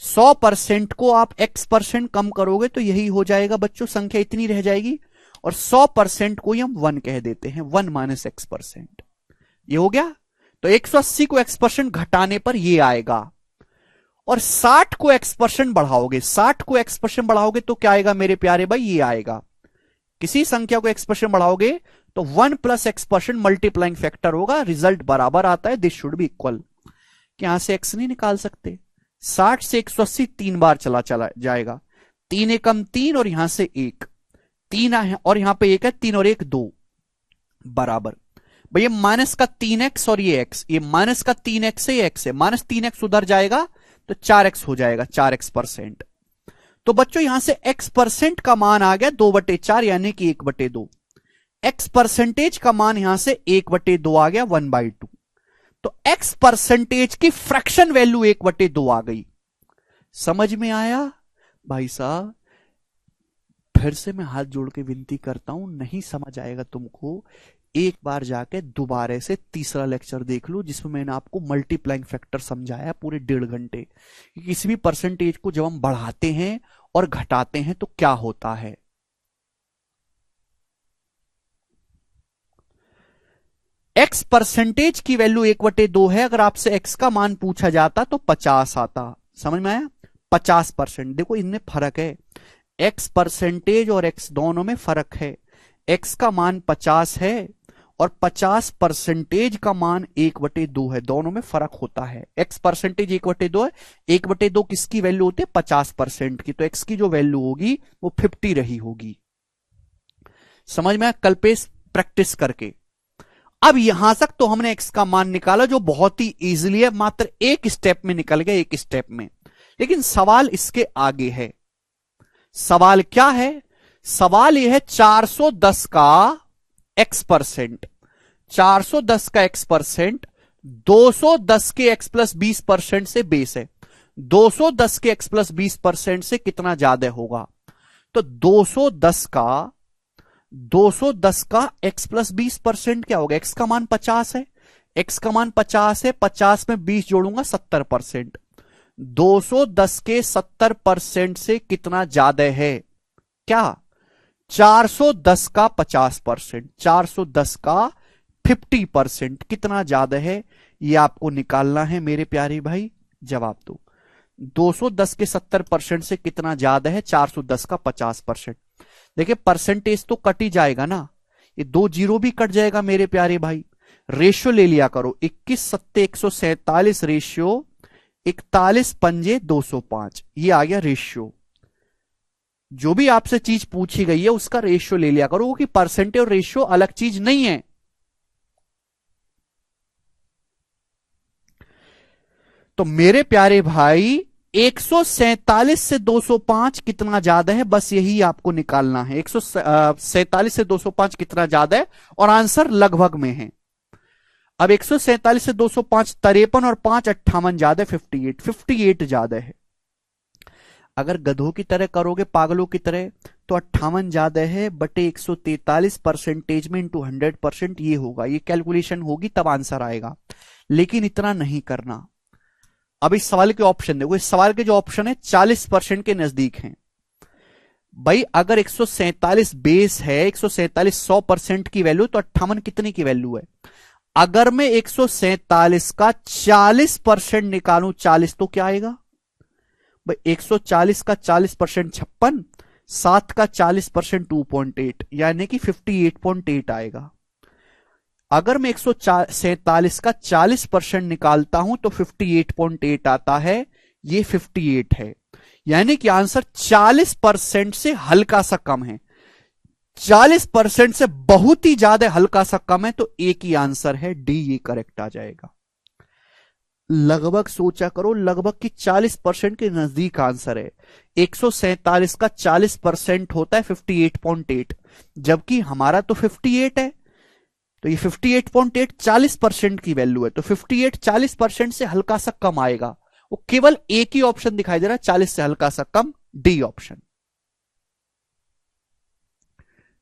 100% को आप x% कम करोगे तो यही हो जाएगा बच्चों, संख्या इतनी रह जाएगी, और 100% को ही हम 1 कह देते हैं, 1 माइनस x%। ये हो गया। तो 180 को x% घटाने पर ये आएगा, और 60 को x% बढ़ाओगे, 60 को x% बढ़ाओगे तो क्या आएगा मेरे प्यारे भाई? ये आएगा। किसी संख्या को x% बढ़ाओगे तो 1 प्लस x% मल्टीप्लाइंग फैक्टर होगा, रिजल्ट बराबर आता है, दिस शुड बी इक्वल। यहां से x नहीं निकाल सकते, 60 से 180 3 बार चला जाएगा, 3 एकम 3 और यहां से 1, 3 है और यहां पे 1 है, 3 और 1 2 बराबर। भाई ये माइनस का 3x और ये x, ये माइनस का 3x से ये x है, माइनस 3x उधर जाएगा तो 4x हो जाएगा, 4x%। तो बच्चों यहां से x% का मान आ गया 2/4 यानी कि 1/2। x% का मान यहां से 1/2 आ गया, 1/2। तो x% की फ्रैक्शन वैल्यू 1/2 आ गई। समझ में आया भाई साहब? फिर से मैं हाथ जोड़ के विनती करता हूं, नहीं समझ आएगा तुमको, एक बार जाके दोबारा से तीसरा लेक्चर देख लो जिसमें मैंने आपको मल्टीप्लाइंग फैक्टर समझाया पूरे 1.5 घंटे। किसी भी परसेंटेज को जब हम बढ़ाते हैं और घटाते हैं तो क्या होता है। x% की वैल्यू 1/2 है, अगर आपसे x का मान पूछा जाता तो 50 आता। समझ में आया? 50%। देखो इनमें फर्क है, x% और x दोनों में फर्क है। x का मान 50 है और 50% का मान 1/2 है, दोनों में फर्क होता है। x% 1/2 है, 1/2 किसकी वैल्यू होती है? 50% की। तो x की जो वैल्यू होगी वो 50 रही होगी। समझ में? कल पे प्रैक्टिस करके। अब यहां तक तो हमने x का मान निकाला जो बहुत ही इजीली है, मात्र एक स्टेप में निकल गया, एक स्टेप में। लेकिन सवाल इसके आगे है। सवाल क्या है? सवाल यह है 410 का x%, 410 का x% 210 के x प्लस 20% से बेस है, 210 के x प्लस 20% से कितना ज्यादा होगा? तो 210 का x प्लस 20% क्या होगा? x का मान 50 है, x का मान 50 है, 50 में 20 जोड़ूंगा 70%, 210 के 70% से कितना ज्यादा है? क्या? 410 का 50%, 410 का 50% कितना ज्यादा है? ये आपको निकालना है मेरे प्यारे भाई। जवाब दो, 210 के 70% से कितना ज्यादा है? 410 का 50%। देखिए परसेंटेज तो कट ही जाएगा ना, ये 2 जीरो भी कट जाएगा मेरे प्यारे भाई। रेशियो ले लिया करो, 21 7 147 रेशियो 41 पंजे 205, ये आ गया रेशियो। जो भी आपसे चीज पूछी गई है उसका रेशियो ले लिया करो, कि परसेंटेज और रेशियो अलग चीज नहीं है। तो मेरे प्यारे भाई 147 से 205 कितना ज्यादा है, बस यही आपको निकालना है। 147 से 205 कितना ज्यादा है, और आंसर लगभग में है। अब 147 से 205 53 और 5 58 ज्यादा है, 58 ज्यादा है। अगर गधों की तरह करोगे, पागलों की तरह, तो 58 ज्यादा है बटे 143 परसेंटेज में इंटू 100% ये होगा, ये कैलकुलेशन होगी तब आंसर आएगा। लेकिन इतना नहीं करना। अब इस सवाल के ऑप्शन देखो, इस सवाल के जो ऑप्शन है 40% के नजदीक हैं। भाई अगर 147 बेस है, 147 100% की वैल्यू, तो 58 कितनी की वैल्यू है? अगर मैं 147 का 40% निकालूं, 40 तो क्या आएगा भाई? 140 का 40% 56, 7 का 40% 2.8, यानी कि 58.8 आएगा। अगर मैं 147 का 40% निकालता हूं तो 58.8 आता है, ये 58 है। यानी कि आंसर 40% से हल्का सा कम है। 40% से बहुत ही ज्यादा हल्का सा कम है, तो एक ही आंसर है डी, ये करेक्ट आ जाएगा। लगभग सोचा करो, लगभग की 40% के नजदीक आंसर है। 147 का 40% होता है 58.8, जबकि हमारा तो 58 है, तो ये 58.8 40% की वैल्यू है, तो 58 40% से हल्का सा कम आएगा। वो केवल एक ही ऑप्शन दिखाई दे रहा है 40 से हल्का सा कम, डी ऑप्शन।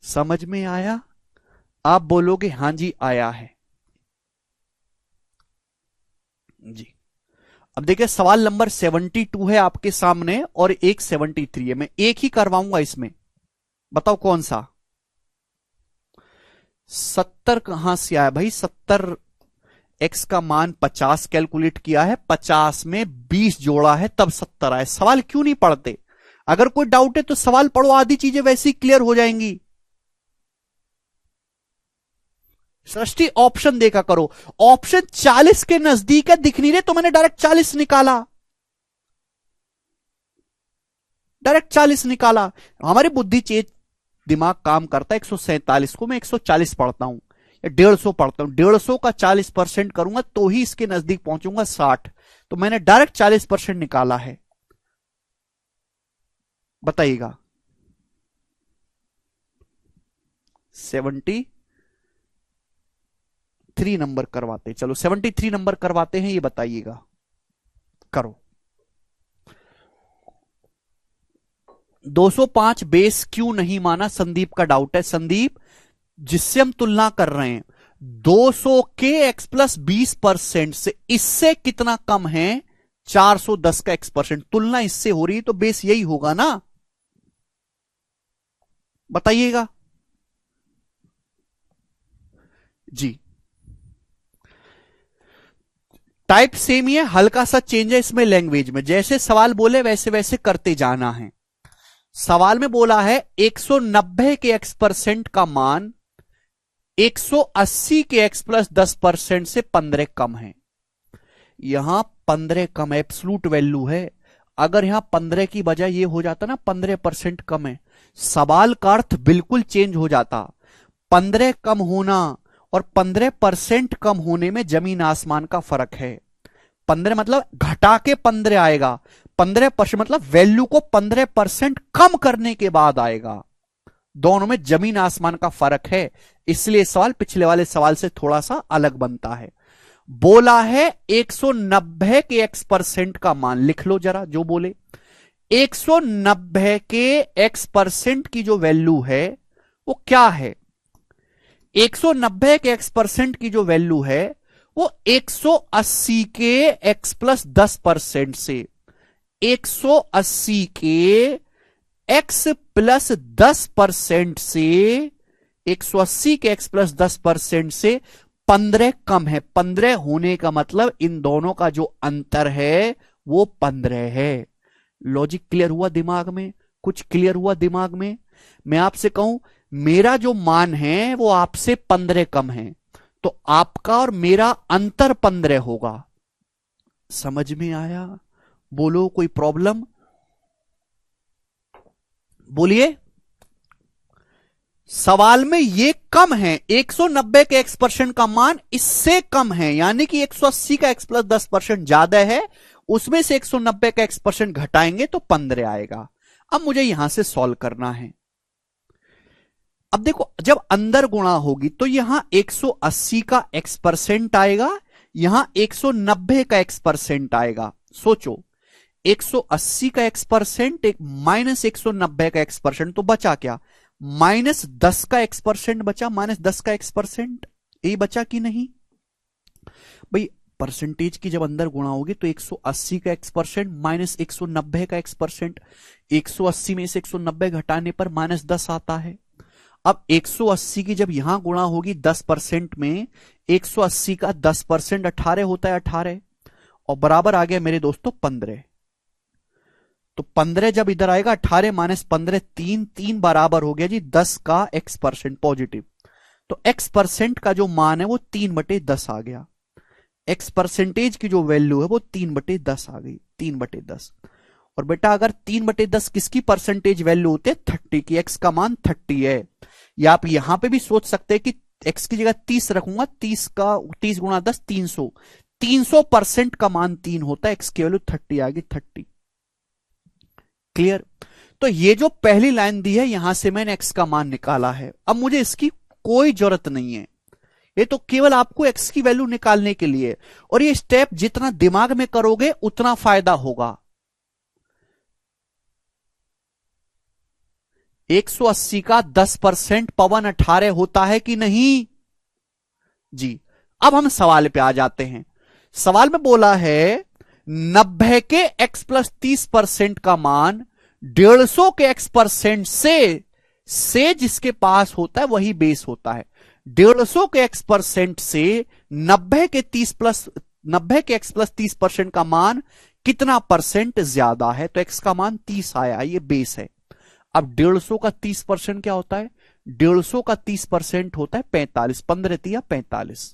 समझ में आया? आप बोलोगे हां जी आया है जी। अब देखिए सवाल नंबर 72 है आपके सामने, और एक 73 है। मैं एक ही करवाऊंगा इसमें, बताओ कौन सा? 70 कहां से आया भाई? 70 एक्स का मान 50 कैलकुलेट किया है, 50 में 20 जोड़ा है तब 70 आए। सवाल क्यों नहीं पढ़ते? अगर कोई डाउट है तो सवाल पढ़ो, आधी चीजें वैसी क्लियर हो जाएंगी। सृष्टि ऑप्शन देखा करो, ऑप्शन 40 के नजदीक है, दिख नहीं रहे तो मैंने डायरेक्ट 40 निकाला, डायरेक्ट 40 निकाला। हमारी बुद्धि चेत दिमाग काम करता है, 147 को मैं 140 पढ़ता हूं या 150 पढ़ता हूं, 150 का 40% करूंगा तो ही इसके नजदीक पहुंचूंगा 60, तो मैंने डायरेक्ट 40% निकाला है। बताइएगा 73 नंबर करवाते, चलो 73 नंबर करवाते हैं, ये बताइएगा। करो। 205 बेस क्यों नहीं माना, संदीप का डाउट है। संदीप, जिससे हम तुलना कर रहे हैं 200 के एक्स प्लस 20% से, इससे कितना कम है? 410 का एक्स परसेंट, तुलना इससे हो रही है, तो बेस यही होगा ना? बताइएगा जी। टाइप सेम ही है, हल्का सा चेंज है इसमें लैंग्वेज में, जैसे सवाल बोले वैसे वैसे करते जाना है। सवाल में बोला है 190 के एक्स परसेंट का मान 180 के एक्स प्लस 10% से 15 कम है। यहां 15 कम एब्सलूट वैल्यू है, अगर यहां 15 की बजाय ये हो जाता ना 15% कम है, सवाल का अर्थ बिल्कुल चेंज हो जाता। 15 कम होना और 15% कम होने में जमीन आसमान का फर्क है। 15 मतलब घटा के 15 आएगा, 15% मतलब वैल्यू को 15% कम करने के बाद आएगा। दोनों में जमीन आसमान का फर्क है, इसलिए सवाल पिछले वाले सवाल से थोड़ा सा अलग बनता है। बोला है 190 के एक्स परसेंट का मान, लिख लो जरा जो बोले। 190 के एक्स परसेंट की जो वैल्यू है वो क्या है? 190 के एक्स परसेंट की जो वैल्यू है वो 180 के एक्स प्लस 10% से, 180 के एक्स प्लस 10% से, 180 के एक्स प्लस 10% से 15 कम है। 15 होने का मतलब इन दोनों का जो अंतर है वो 15 है। लॉजिक क्लियर हुआ दिमाग में? कुछ क्लियर हुआ दिमाग में? मैं आपसे कहूं मेरा जो मान है वो आपसे 15 कम है, तो आपका और मेरा अंतर 15 होगा। समझ में आया? बोलो, कोई प्रॉब्लम? बोलिए। सवाल में ये कम है, 190 के x% का मान इससे कम है, यानी कि 180 का x प्लस 10% ज्यादा है, उसमें से 190 का x% घटाएंगे तो 15 आएगा। अब मुझे यहां से सॉल्व करना है। अब देखो, जब अंदर गुणा होगी तो यहां 180 का x% आएगा, यहां 190 का x% आएगा। सोचो, 180 का x% एक माइनस 190 का x%, तो बचा क्या? -10 का x% बचा, -10 का x%। ये बचा कि नहीं भाई? परसेंटेज की जब अंदर गुणा होगी तो 180 का x% माइनस 190 का x%, 180 में से 190 घटाने पर -10 आता है। अब 180 की जब यहां गुणा होगी 10% में, 180 का 10% 18 होता है, 18, और बराबर आ गया मेरे दोस्तों 15। तो 15 जब इधर आएगा, 18 माइनस 15, 3 बराबर हो गया जी 10 का x% पॉजिटिव। तो x% का जो मान है वो 3/10 आ गया। x परसेंटेज की जो वैल्यू है वो 3/10 आ गई, 3/10। और बेटा अगर 3/10 किसकी परसेंटेज वैल्यू होती है? 30 की। x का मान 30 है। या आप यहां पे भी सोच सकते हैं कि x की जगह 30 रखूंगा, 30 गुणा 10 300, 300% का मान 3 होता है, x की वैल्यू 30 आ गई, 30। क्लियर? तो ये जो पहली लाइन दी है यहां से मैंने x का मान निकाला है। अब मुझे इसकी कोई जरूरत नहीं है, ये तो केवल आपको x की वैल्यू निकालने के लिए। और ये स्टेप जितना दिमाग में करोगे उतना फायदा होगा। 180 का 10% पवन 18 होता है कि नहीं जी? अब हम सवाल पे आ जाते हैं। सवाल में बोला है 90 के x प्लस 30% का मान 150 के x% से जिसके पास होता है वही बेस होता है। 150 के x% से 90 के x प्लस 30% का मान कितना परसेंट ज्यादा है? तो x का मान 30 आया, ये बेस है। अब 150 का 30% क्या होता है? 150 का 30% होता है 45, 15 45।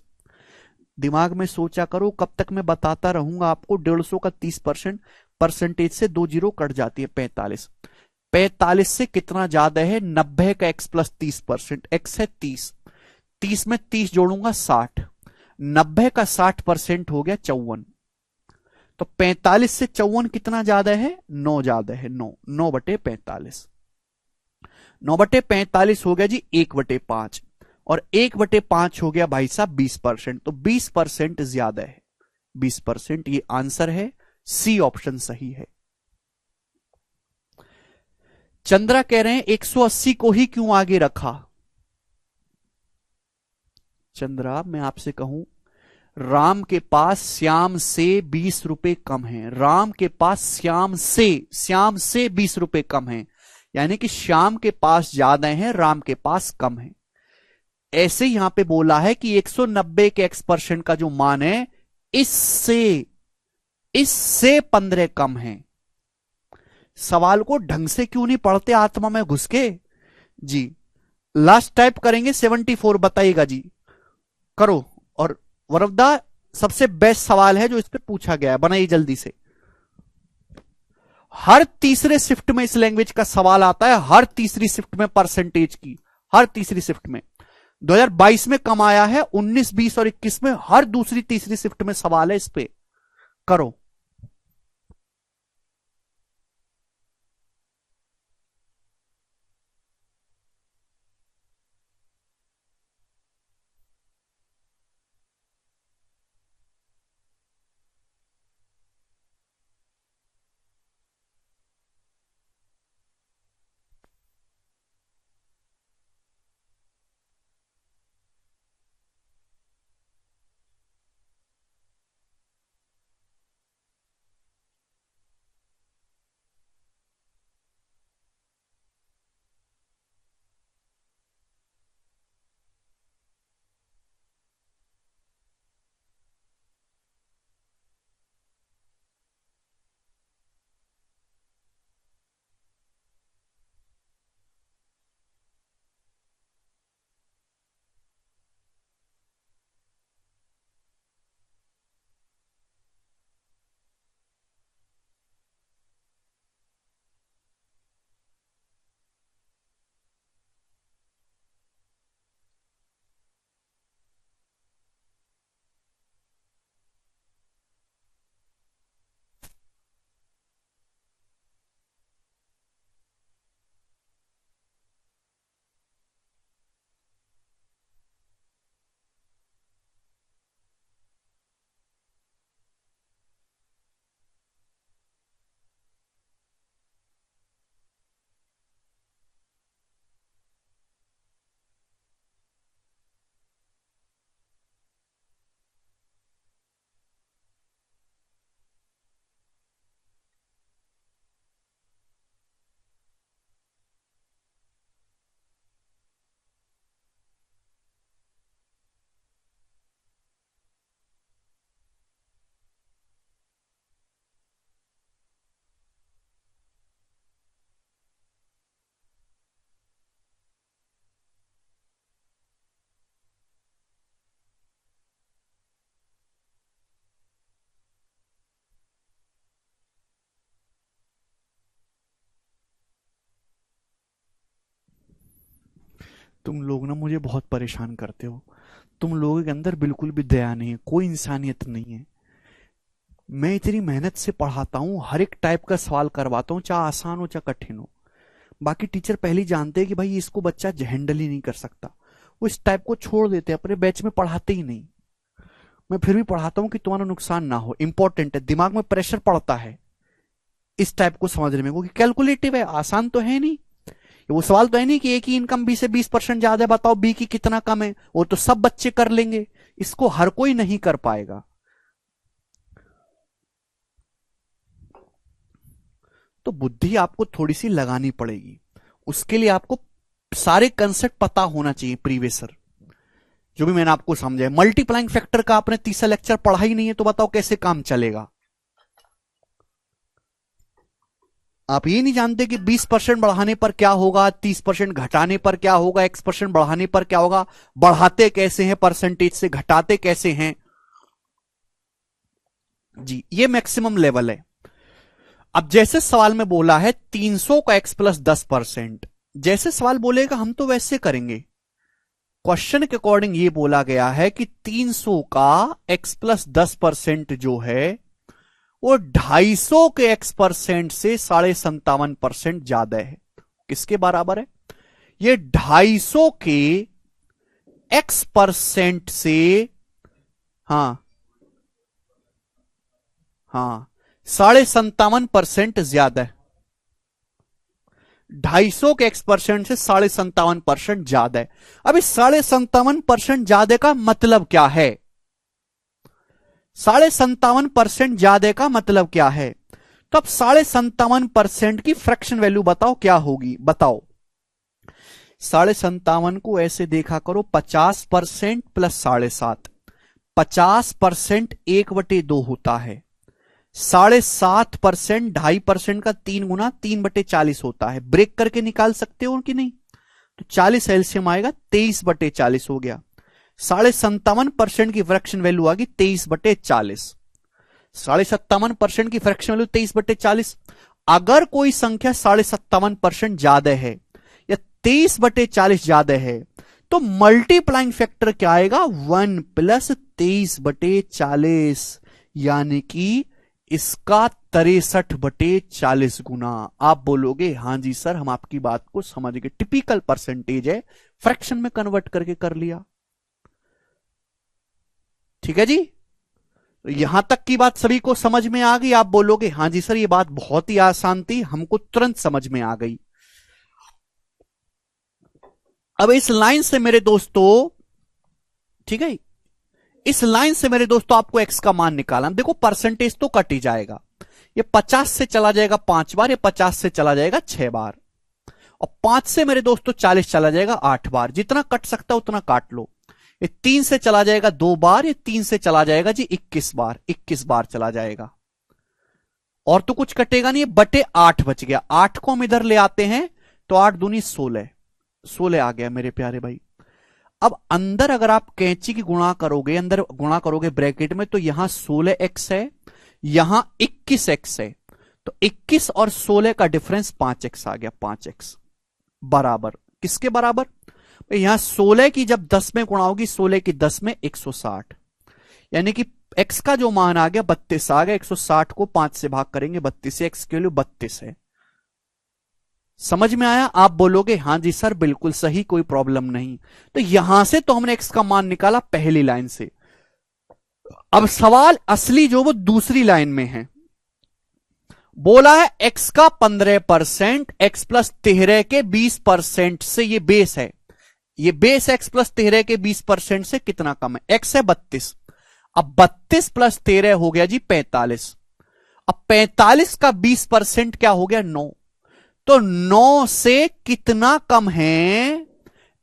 दिमाग में सोचा करो, कब तक मैं बताता रहूंगा आपको। 150 का 30%, परसेंटेज से 2 जीरो कट जाती है, 45। 45 से कितना ज्यादा है? 90 का x प्लस 30%, x है 30, 30 में 30 जोड़ूंगा 60, 90 का 60% हो गया 54। तो 45 से 54 कितना ज्यादा है? 9 ज्यादा है, 9, 9/45। 9/45 हो गया जी 1/5, और 1/5 हो गया भाई साहब 20%। तो 20% ज्यादा है, 20%। ये आंसर है, सी ऑप्शन सही है। चंद्रा कह रहे हैं 180 को ही क्यों आगे रखा? चंद्रा, मैं आपसे कहूं, राम के पास श्याम से 20 रुपए कम है। राम के पास श्याम से 20 रुपए कम है, यानी कि श्याम के पास ज्यादा है, राम के पास कम है। ऐसे यहां पे बोला है कि 190 के x% का जो मान है इससे इससे 15 कम है। सवाल को ढंग से क्यों नहीं पढ़ते आत्मा में घुस के जी? लास्ट टाइप करेंगे 74, बताइएगा जी, करो। और वरवदा, सबसे बेस्ट सवाल है जो इस पे पूछा गया है, बनाइए जल्दी से। हर तीसरे शिफ्ट में इस लैंग्वेज का सवाल आता है, हर तीसरी शिफ्ट में परसेंटेज की, हर तीसरी शिफ्ट में। 2022 में कम आया है, 19, 20 और 21 में हर दूसरी तीसरी शिफ्ट में सवाल है इस पे। करो। तुम लोग ना मुझे बहुत परेशान करते हो। तुम लोगों के अंदर बिल्कुल भी दया नहीं है, कोई इंसानियत नहीं है। मैं इतनी मेहनत से पढ़ाता हूँ, हर एक टाइप का सवाल करवाता हूँ, चाहे आसान हो चाहे कठिन हो। बाकी टीचर पहले ही जानते हैं कि भाई इसको बच्चा हैंडल ही नहीं कर सकता, वो इस टाइप को छोड़ देते हैं, अपने बैच में पढ़ाते ही नहीं। मैं फिर भी पढ़ाता हूँ कि तुम्हारा नुकसान ना हो, इंपॉर्टेंट है, दिमाग में प्रेशर पड़ता है इस टाइप को समझने में, क्योंकि कैलकुलेटिव है, आसान तो है नहीं। वो सवाल तो है नहीं कि ए की इनकम बी से 20% ज्यादा है, बताओ बी की कितना कम है, वो तो सब बच्चे कर लेंगे, इसको हर कोई नहीं कर पाएगा। तो बुद्धि आपको थोड़ी सी लगानी पड़ेगी, उसके लिए आपको सारे कंसेप्ट पता होना चाहिए प्रीवियसर, जो भी मैंने आपको समझाया। मल्टीप्लाइंग फैक्टर का आपने तीसरा लेक्चर पढ़ा ही नहीं है, तो बताओ कैसे काम चलेगा। आप ये नहीं जानते कि 20% बढ़ाने पर क्या होगा, 30% घटाने पर क्या होगा, x% बढ़ाने पर क्या होगा, बढ़ाते कैसे हैं परसेंटेज से, घटाते कैसे हैं जी, ये मैक्सिमम लेवल है। अब जैसे सवाल में बोला है 300 का x प्लस 10%, जैसे सवाल बोलेगा हम तो वैसे करेंगे। क्वेश्चन के अकॉर्डिंग ये बोला गया है कि 300 का x प्लस 10% जो है वो 250 के x% से 57.5% ज्यादा है। किसके बराबर है? ये 250 के x% से, हाँ हाँ, 57.5% ज्यादा है। 250 के x% से 57.5% ज्यादा है। अब इस 57.5% ज्यादा का मतलब क्या है? 57.5% ज्यादा का मतलब क्या है? तो अब 57.5% की फ्रैक्शन वैल्यू बताओ क्या होगी, बताओ। 57.5 को ऐसे देखा करो, 50% प्लस 7.5, 50% 1/2 होता है, 7.5% 2.5% का 3 गुना 3/40 होता है। ब्रेक करके निकाल सकते हो कि नहीं? तो 40 एलसीएम आएगा, 23/40 हो गया। 57.5% की फ्रैक्शन वैल्यू आ गई 23/40। 57.5% की फ्रैक्शन वैल्यू 23/40। अगर कोई संख्या 57.5% ज्यादा है या 23/40 ज्यादा है, तो मल्टीप्लाइंग फैक्टर क्या आएगा? 1 प्लस 23/40, यानी कि इसका 63/40 गुना। आप बोलोगे हां जी सर, हम आपकी बात को समझ गए, टिपिकल परसेंटेज है, फ्रैक्शन में कन्वर्ट करके कर लिया। ठीक है जी, तो यहां तक की बात सभी को समझ में आ गई? आप बोलोगे हां जी सर, ये बात बहुत ही आसान थी, हमको तुरंत समझ में आ गई। अब इस लाइन से मेरे दोस्तों, ठीक है, इस लाइन से मेरे दोस्तों आपको एक्स का मान निकालना। देखो परसेंटेज तो कट ही जाएगा, ये 50 से चला जाएगा 5 बार, ये 50 से चला जाएगा 6 बार, और 5 से मेरे दोस्तों 40 चला जाएगा 8 बार। जितना कट सकता उतना काट लो। ये 3 से चला जाएगा 2 बार, ये 3 से चला जाएगा जी 21 बार, 21 बार चला जाएगा, और तो कुछ कटेगा नहीं, बटे 8 बच गया। 8 को हम इधर ले आते हैं तो 8 दूनी 16, 16 आ गया मेरे प्यारे भाई। अब अंदर अगर आप कैंची की गुणा करोगे, अंदर गुणा करोगे ब्रैकेट में, तो यहां 16x है, यहां 21x है, तो 21 और 16 का डिफरेंस 5x आ गया। 5x बराबर किसके बराबर? यहां 16 की जब 10 में गुणा होगी, 16 की 10 में 160, यानी कि x का जो मान आ गया 32 आ गया। 160 को 5 से भाग करेंगे 32 से, x के वैल्यू 32 है। समझ में आया? आप बोलोगे हां जी सर बिल्कुल सही, कोई प्रॉब्लम नहीं। तो यहां से तो हमने x का मान निकाला पहली लाइन से। अब सवाल असली जो वो दूसरी लाइन में है, बोला है x का 15%, x प्लस 13 के 20% से, ये बेस है, ये बेस x प्लस 13 के 20% से कितना कम है? x है 32, अब 32 प्लस 13 हो गया जी 45, अब 45 का 20% क्या हो गया? 9, तो 9 से कितना कम है?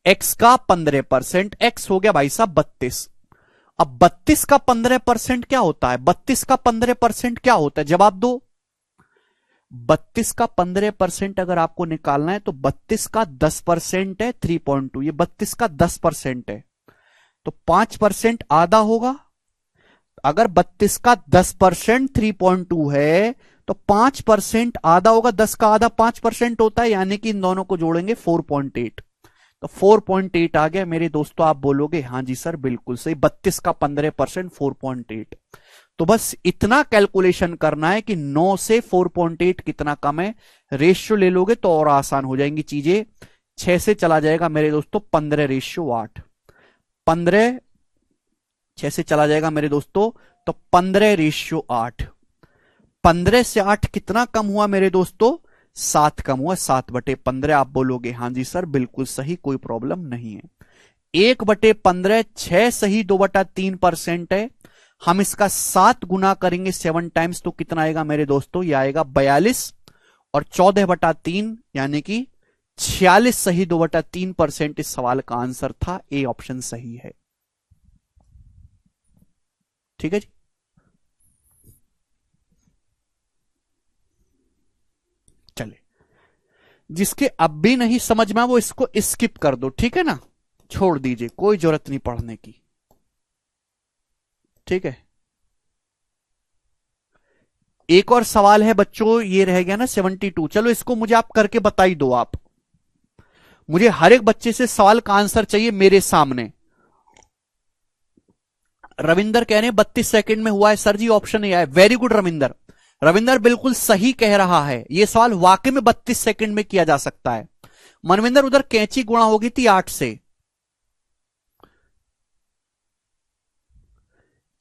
x का 15%, x हो गया भाई साहब 32। अब 32 का 15% क्या होता है? 32 का 15% क्या होता है? जवाब दो। 32 का 15% अगर आपको निकालना है तो 32 का 10% है 3.2, ये 32 का 10% है, तो 5% आधा होगा। अगर 32 का 10% 3.2 है तो 5% आधा होगा, 10 का आधा 5% होता है, यानी कि इन दोनों को जोड़ेंगे 4.8, तो 4.8 आ गया मेरे दोस्तों। आप बोलोगे हाँ जी सर बिल्कुल सही, 32 का 15% 4.8। तो बस इतना कैलकुलेशन करना है कि 9 से 4.8 कितना कम है, रेशियो ले लोगे तो और आसान हो जाएंगी चीजें। 6 से चला जाएगा मेरे दोस्तों 15:8, 15, 6 से चला जाएगा मेरे दोस्तों तो 15:8। 15 से 8 कितना कम हुआ मेरे दोस्तों, 7 कम हुआ, 7/15। आप बोलोगे हाँ जी सर बिल्कुल सही, कोई प्रॉब्लम नहीं है। 1/15, 6 सही, 2/3% है। हम इसका 7 गुना करेंगे 7 टाइम्स तो कितना आएगा मेरे दोस्तों, यह आएगा 42, और 14/3 यानी कि 46 सही, 2/3% इस सवाल का आंसर था। ए ऑप्शन सही है। ठीक है जी। चले, जिसके अब भी नहीं समझ में वो इसको स्किप कर दो, ठीक है ना, छोड़ दीजिए, कोई जरूरत नहीं पढ़ने की। ठीक है, एक और सवाल है बच्चों, ये रह गया ना 72। चलो इसको मुझे आप करके बताई दो। आप मुझे हर एक बच्चे से सवाल का आंसर चाहिए मेरे सामने। रविंदर कह रहे हैं 32 सेकंड में हुआ है सर जी, ऑप्शन ए है। वेरी गुड रविंदर, रविंदर बिल्कुल सही कह रहा है, यह सवाल वाकई में 32 सेकंड में किया जा सकता है। मनविंदर उधर कैंची गुणा होगी थी 8 से।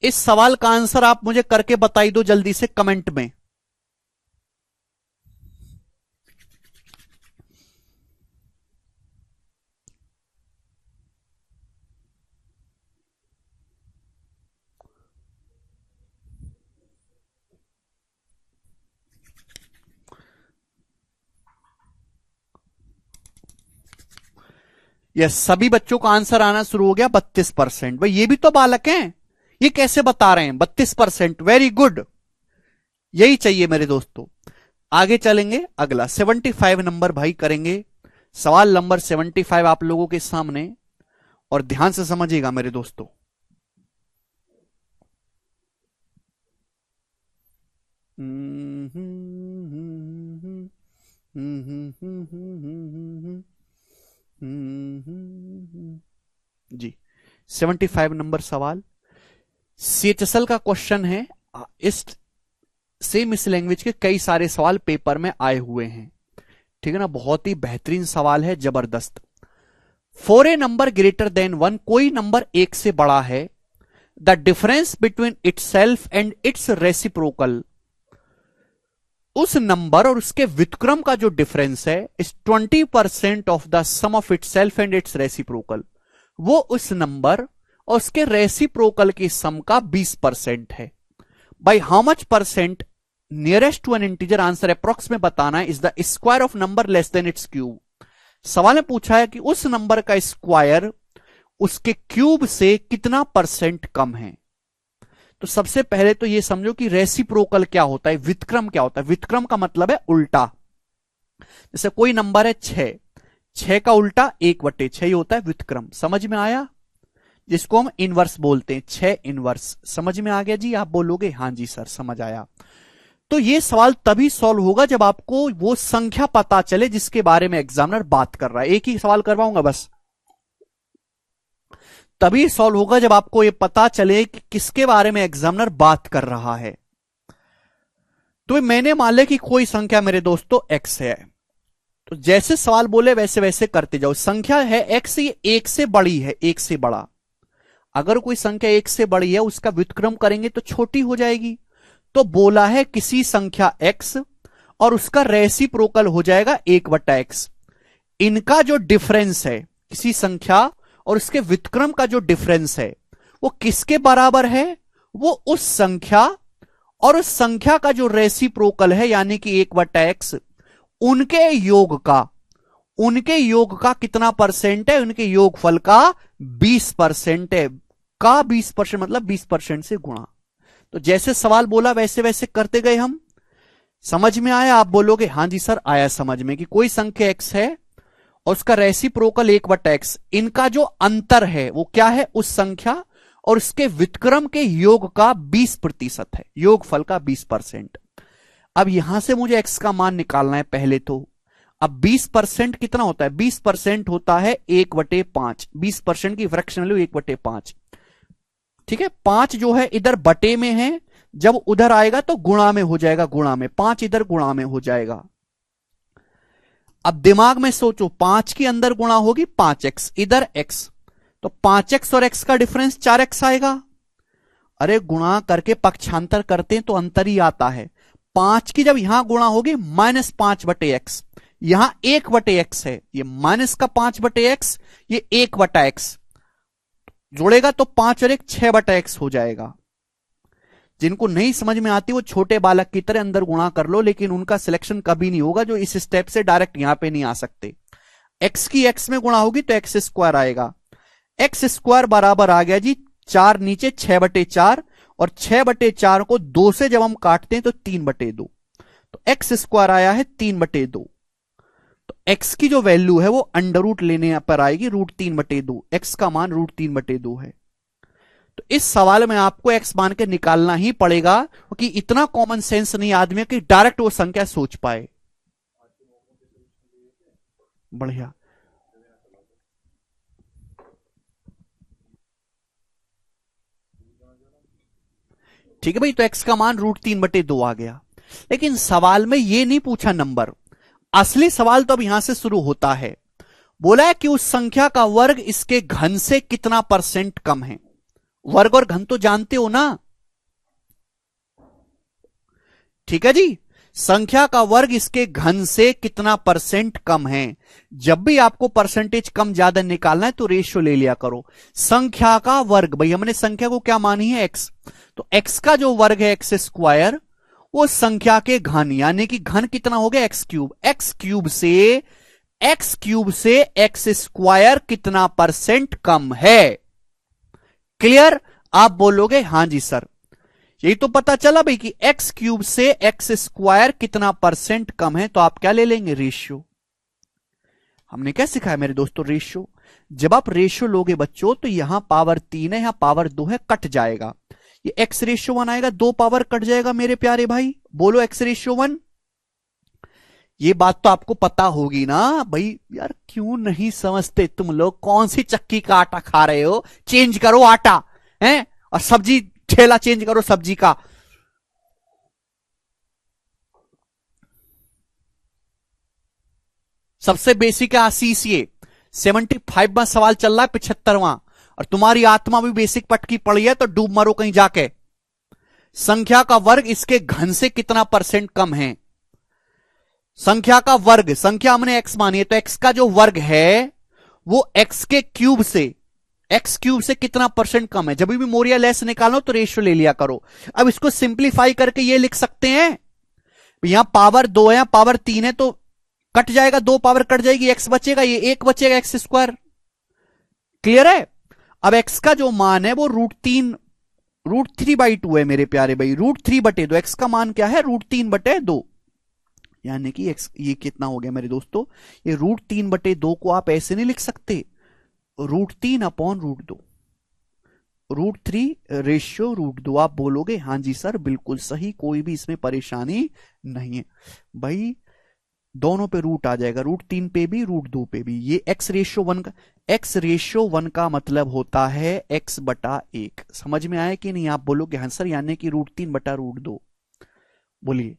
इस सवाल का आंसर आप मुझे करके बताई दो जल्दी से कमेंट में। यस, सभी बच्चों का आंसर आना शुरू हो गया 32%। भाई ये भी तो बालक हैं, ये कैसे बता रहे हैं 32%। वेरी गुड, यही चाहिए मेरे दोस्तों। आगे चलेंगे, अगला 75 नंबर भाई करेंगे। सवाल नंबर 75 आप लोगों के सामने, और ध्यान से समझिएगा मेरे दोस्तों। जी 75 नंबर सवाल सीएचएसएल का क्वेश्चन है। इस सेम इस लैंग्वेज के कई सारे सवाल पेपर में आए हुए हैं, ठीक है ना, बहुत ही बेहतरीन सवाल है, जबरदस्त। For a number greater than 1, कोई नंबर एक से बड़ा है, the difference between itself and its reciprocal, उस नंबर और उसके व्युत्क्रम का जो डिफरेंस है is 20% of the sum of itself and its reciprocal, वो उस नंबर और उसके रेसिप्रोकल की सम का 20% है। By how much percent nearest to an integer, answer approx में बताना है, is the square of number less than its cube. सवाल में पूछा है कि उस नंबर का स्क्वायर उसके क्यूब से कितना परसेंट कम है। तो सबसे पहले तो यह समझो कि रेसिप्रोकल क्या होता है, व्युत्क्रम क्या होता है। व्युत्क्रम का मतलब है उल्टा। जैसे कोई नंबर है 6, 6 का उल्टा 1/6 ही होता है व्युत्क्रम। समझ में आया, जिसको हम इनवर्स बोलते हैं, 6 इनवर्स। समझ में आ गया जी, आप बोलोगे हाँ जी सर समझ आया। तो यह सवाल तभी सॉल्व होगा जब आपको वो संख्या पता चले जिसके बारे में एग्जामिनर बात कर रहा है। एक ही सवाल करवाऊंगा बस, तभी सॉल्व होगा जब आपको यह पता चले कि किसके बारे में एग्जामिनर बात कर रहा है। तो मैंने मान लिया कि कोई संख्या मेरे दोस्तों x है, तो जैसे सवाल बोले वैसे वैसे करते जाओ। संख्या है x, ये 1 से बड़ी है, 1 से बड़ा। अगर कोई संख्या 1 से बड़ी है उसका व्युत्क्रम करेंगे तो छोटी हो जाएगी। तो बोला है किसी संख्या x और उसका रेसिप्रोकल हो जाएगा 1/x। इनका जो डिफरेंस है, किसी संख्या और उसके व्युत्क्रम का जो डिफरेंस है वो किसके बराबर है, वो उस संख्या और उस संख्या का जो रेसिप्रोकल है यानी कि 1/x, उनके योग का कितना परसेंट है, उनके योगफल का 20% है। का 20% मतलब 20% से गुणा। तो जैसे सवाल बोला वैसे वैसे करते गए हम। समझ में आया, आप बोलोगे हाँ जी सर आया समझ में, कि कोई संख्या x है और उसका रेसिप्रोकल 1/x, इनका जो अंतर है वो क्या है, उस संख्या और उसके व्युत्क्रम के योग का 20% है, योगफल का 20%। अब यहां से मुझे x का मान निकालना है पहले तो। अब 20% कितना होता है? 20% होता है 1/5। 20% की फ्रैक्शन वैल्यू 1/5। ठीक है, 5 जो है इधर बटे में है, जब उधर आएगा तो गुणा में हो जाएगा, गुणा में 5 इधर गुणा में हो जाएगा। अब दिमाग में सोचो, 5 के अंदर गुणा होगी 5x, इधर x, तो 5x और x का डिफरेंस 4x आएगा। अरे गुणा करके पक्षांतर करते हैं तो अंतर ही आता है। 5 की जब यहां गुणा होगी -5/x, यहां 1/x है, ये माइनस का 5/x, ये 1/x जोड़ेगा तो 5 और 1 6/x हो जाएगा। जिनको नहीं समझ में आती वो छोटे बालक की तरह अंदर गुणा कर लो, लेकिन उनका सिलेक्शन कभी नहीं होगा जो इस स्टेप से डायरेक्ट यहां पे नहीं आ सकते। x की x में गुणा होगी तो x² आएगा। x² बराबर आ गया जी 4 नीचे 6/4, और 6/4 को 2 से जब हम काटते हैं तो 3/2, तो x² आया है 3/2। तो x की जो वैल्यू है वो अंडर रूट लेने पर आएगी √3/2। x का मान √3/2 है। तो इस सवाल में आपको x मान के निकालना ही पड़ेगा, क्योंकि इतना कॉमन सेंस नहीं आदमी कि डायरेक्ट वो संख्या सोच पाए। बढ़िया, ठीक है भाई, तो x का मान √3/2 आ गया। लेकिन सवाल में ये नहीं पूछा नंबर, असली सवाल तो अब यहां से शुरू होता है। बोला है कि उस संख्या का वर्ग इसके घन से कितना % कम है। वर्ग और घन तो जानते हो ना, ठीक है जी। संख्या का वर्ग इसके घन से कितना % कम है। जब भी आपको परसेंटेज कम ज्यादा निकालना है तो रेशियो ले लिया करो। संख्या का वर्ग, भाई हमने संख्या को क्या मानी है? x, तो x का जो वर्ग है x², वो संख्या के घन, यानी कि घन कितना हो गया? x³। x³ से x² कितना % कम है? क्लियर? आप बोलोगे हां जी सर। यही तो पता चला भाई कि x³ से x² कितना % कम है, तो आप क्या ले लेंगे? रेशियो। हमने क्या सिखाया मेरे दोस्तों? रेशियो। जब आप रेशियो लोगे बच्चों तो यहां पावर 3 है, यहां पावर 2 है, कट जाएगा, ये x/1 आएगा, 2 पावर कट जाएगा मेरे प्यारे भाई। बोलो x/1। ये बात तो आपको पता होगी ना भाई। यार क्यों नहीं समझते तुम लोग? कौन सी चक्की का आटा खा रहे हो? चेंज करो आटा, हैं? और सब्जी ठेला चेंज करो सब्जी का। सबसे बेसिक है आशीष, ये 75वां सवाल चल रहा है, 75वां, और तुम्हारी आत्मा भी बेसिक पटकी पड़ी है तो डूब मरो कहीं जाके। संख्या का वर्ग इसके घन से कितना % कम है? संख्या का वर्ग, संख्या हमने x मानी है, तो x का जो वर्ग है वो x³ से कितना % कम है। जब भी मोर या लेस निकालो तो रेशियो ले लिया करो। अब इसको सिंप्लीफाई करके ये लिख सकते हैं, यहां पावर 2 है, यहां पावर 3 है, तो कट जाएगा, 2 पावर कट जाएगी, x बचेगा, ये 1 बचेगा x²। क्लियर है? अब x का जो मान है वो √3/2 है मेरे प्यारे भाई। √3/2, x का मान क्या है? √3/2, यानी कि x ये कितना हो गया मेरे दोस्तों? ये √3/2 को आप ऐसे नहीं लिख सकते, √3/√2, √3 रेशियो √2। आप बोलोगे हां जी सर बिल्कुल सही, कोई भी इसमें परेशानी नहीं है भाई। दोनों पे रूट आ जाएगा, √3 पे भी, √2 पे भी। ये x/1 का मतलब होता है x/1। समझ में आया कि नहीं? आप बोलोगे हाँ सर, यानी कि √3/√2। बोलिए।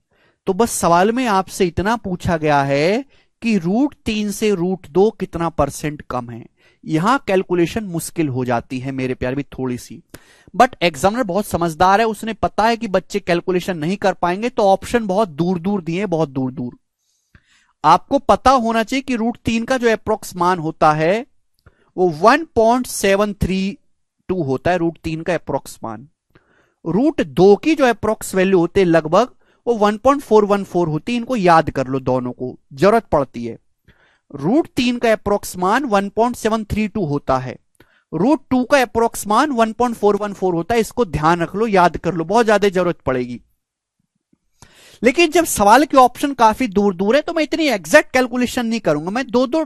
तो बस सवाल में आपसे इतना पूछा गया है कि √3 से √2 कितना % कम है। यहां कैलकुलेशन मुश्किल हो जाती है मेरे प्यारे भी थोड़ी सी, बट एग्जामिनर बहुत समझदार है, उसने पता है कि बच्चे कैलकुलेशन नहीं कर पाएंगे, तो ऑप्शन बहुत दूर दूर दिए, बहुत दूर दूर। आपको पता होना चाहिए कि √3 का जो अप्रोक्स मान होता है वो 1.732 होता है, √3 का अप्रोक्स मान। √2 की जो अप्रोक्स वैल्यू होती है लगभग वो 1.414 होती है। इनको याद कर लो, दोनों को जरूरत पड़ती है। √3 का अप्रोक्स मान 1.732 होता है, √2 का अप्रोक्स मान 1.414 होता है। इसको ध्यान रख लो, याद कर लो, बहुत ज्यादा जरूरत पड़ेगी। लेकिन जब सवाल के ऑप्शन काफी दूर दूर है तो मैं इतनी एग्जैक्ट कैलकुलेशन नहीं करूंगा, मैं 2-2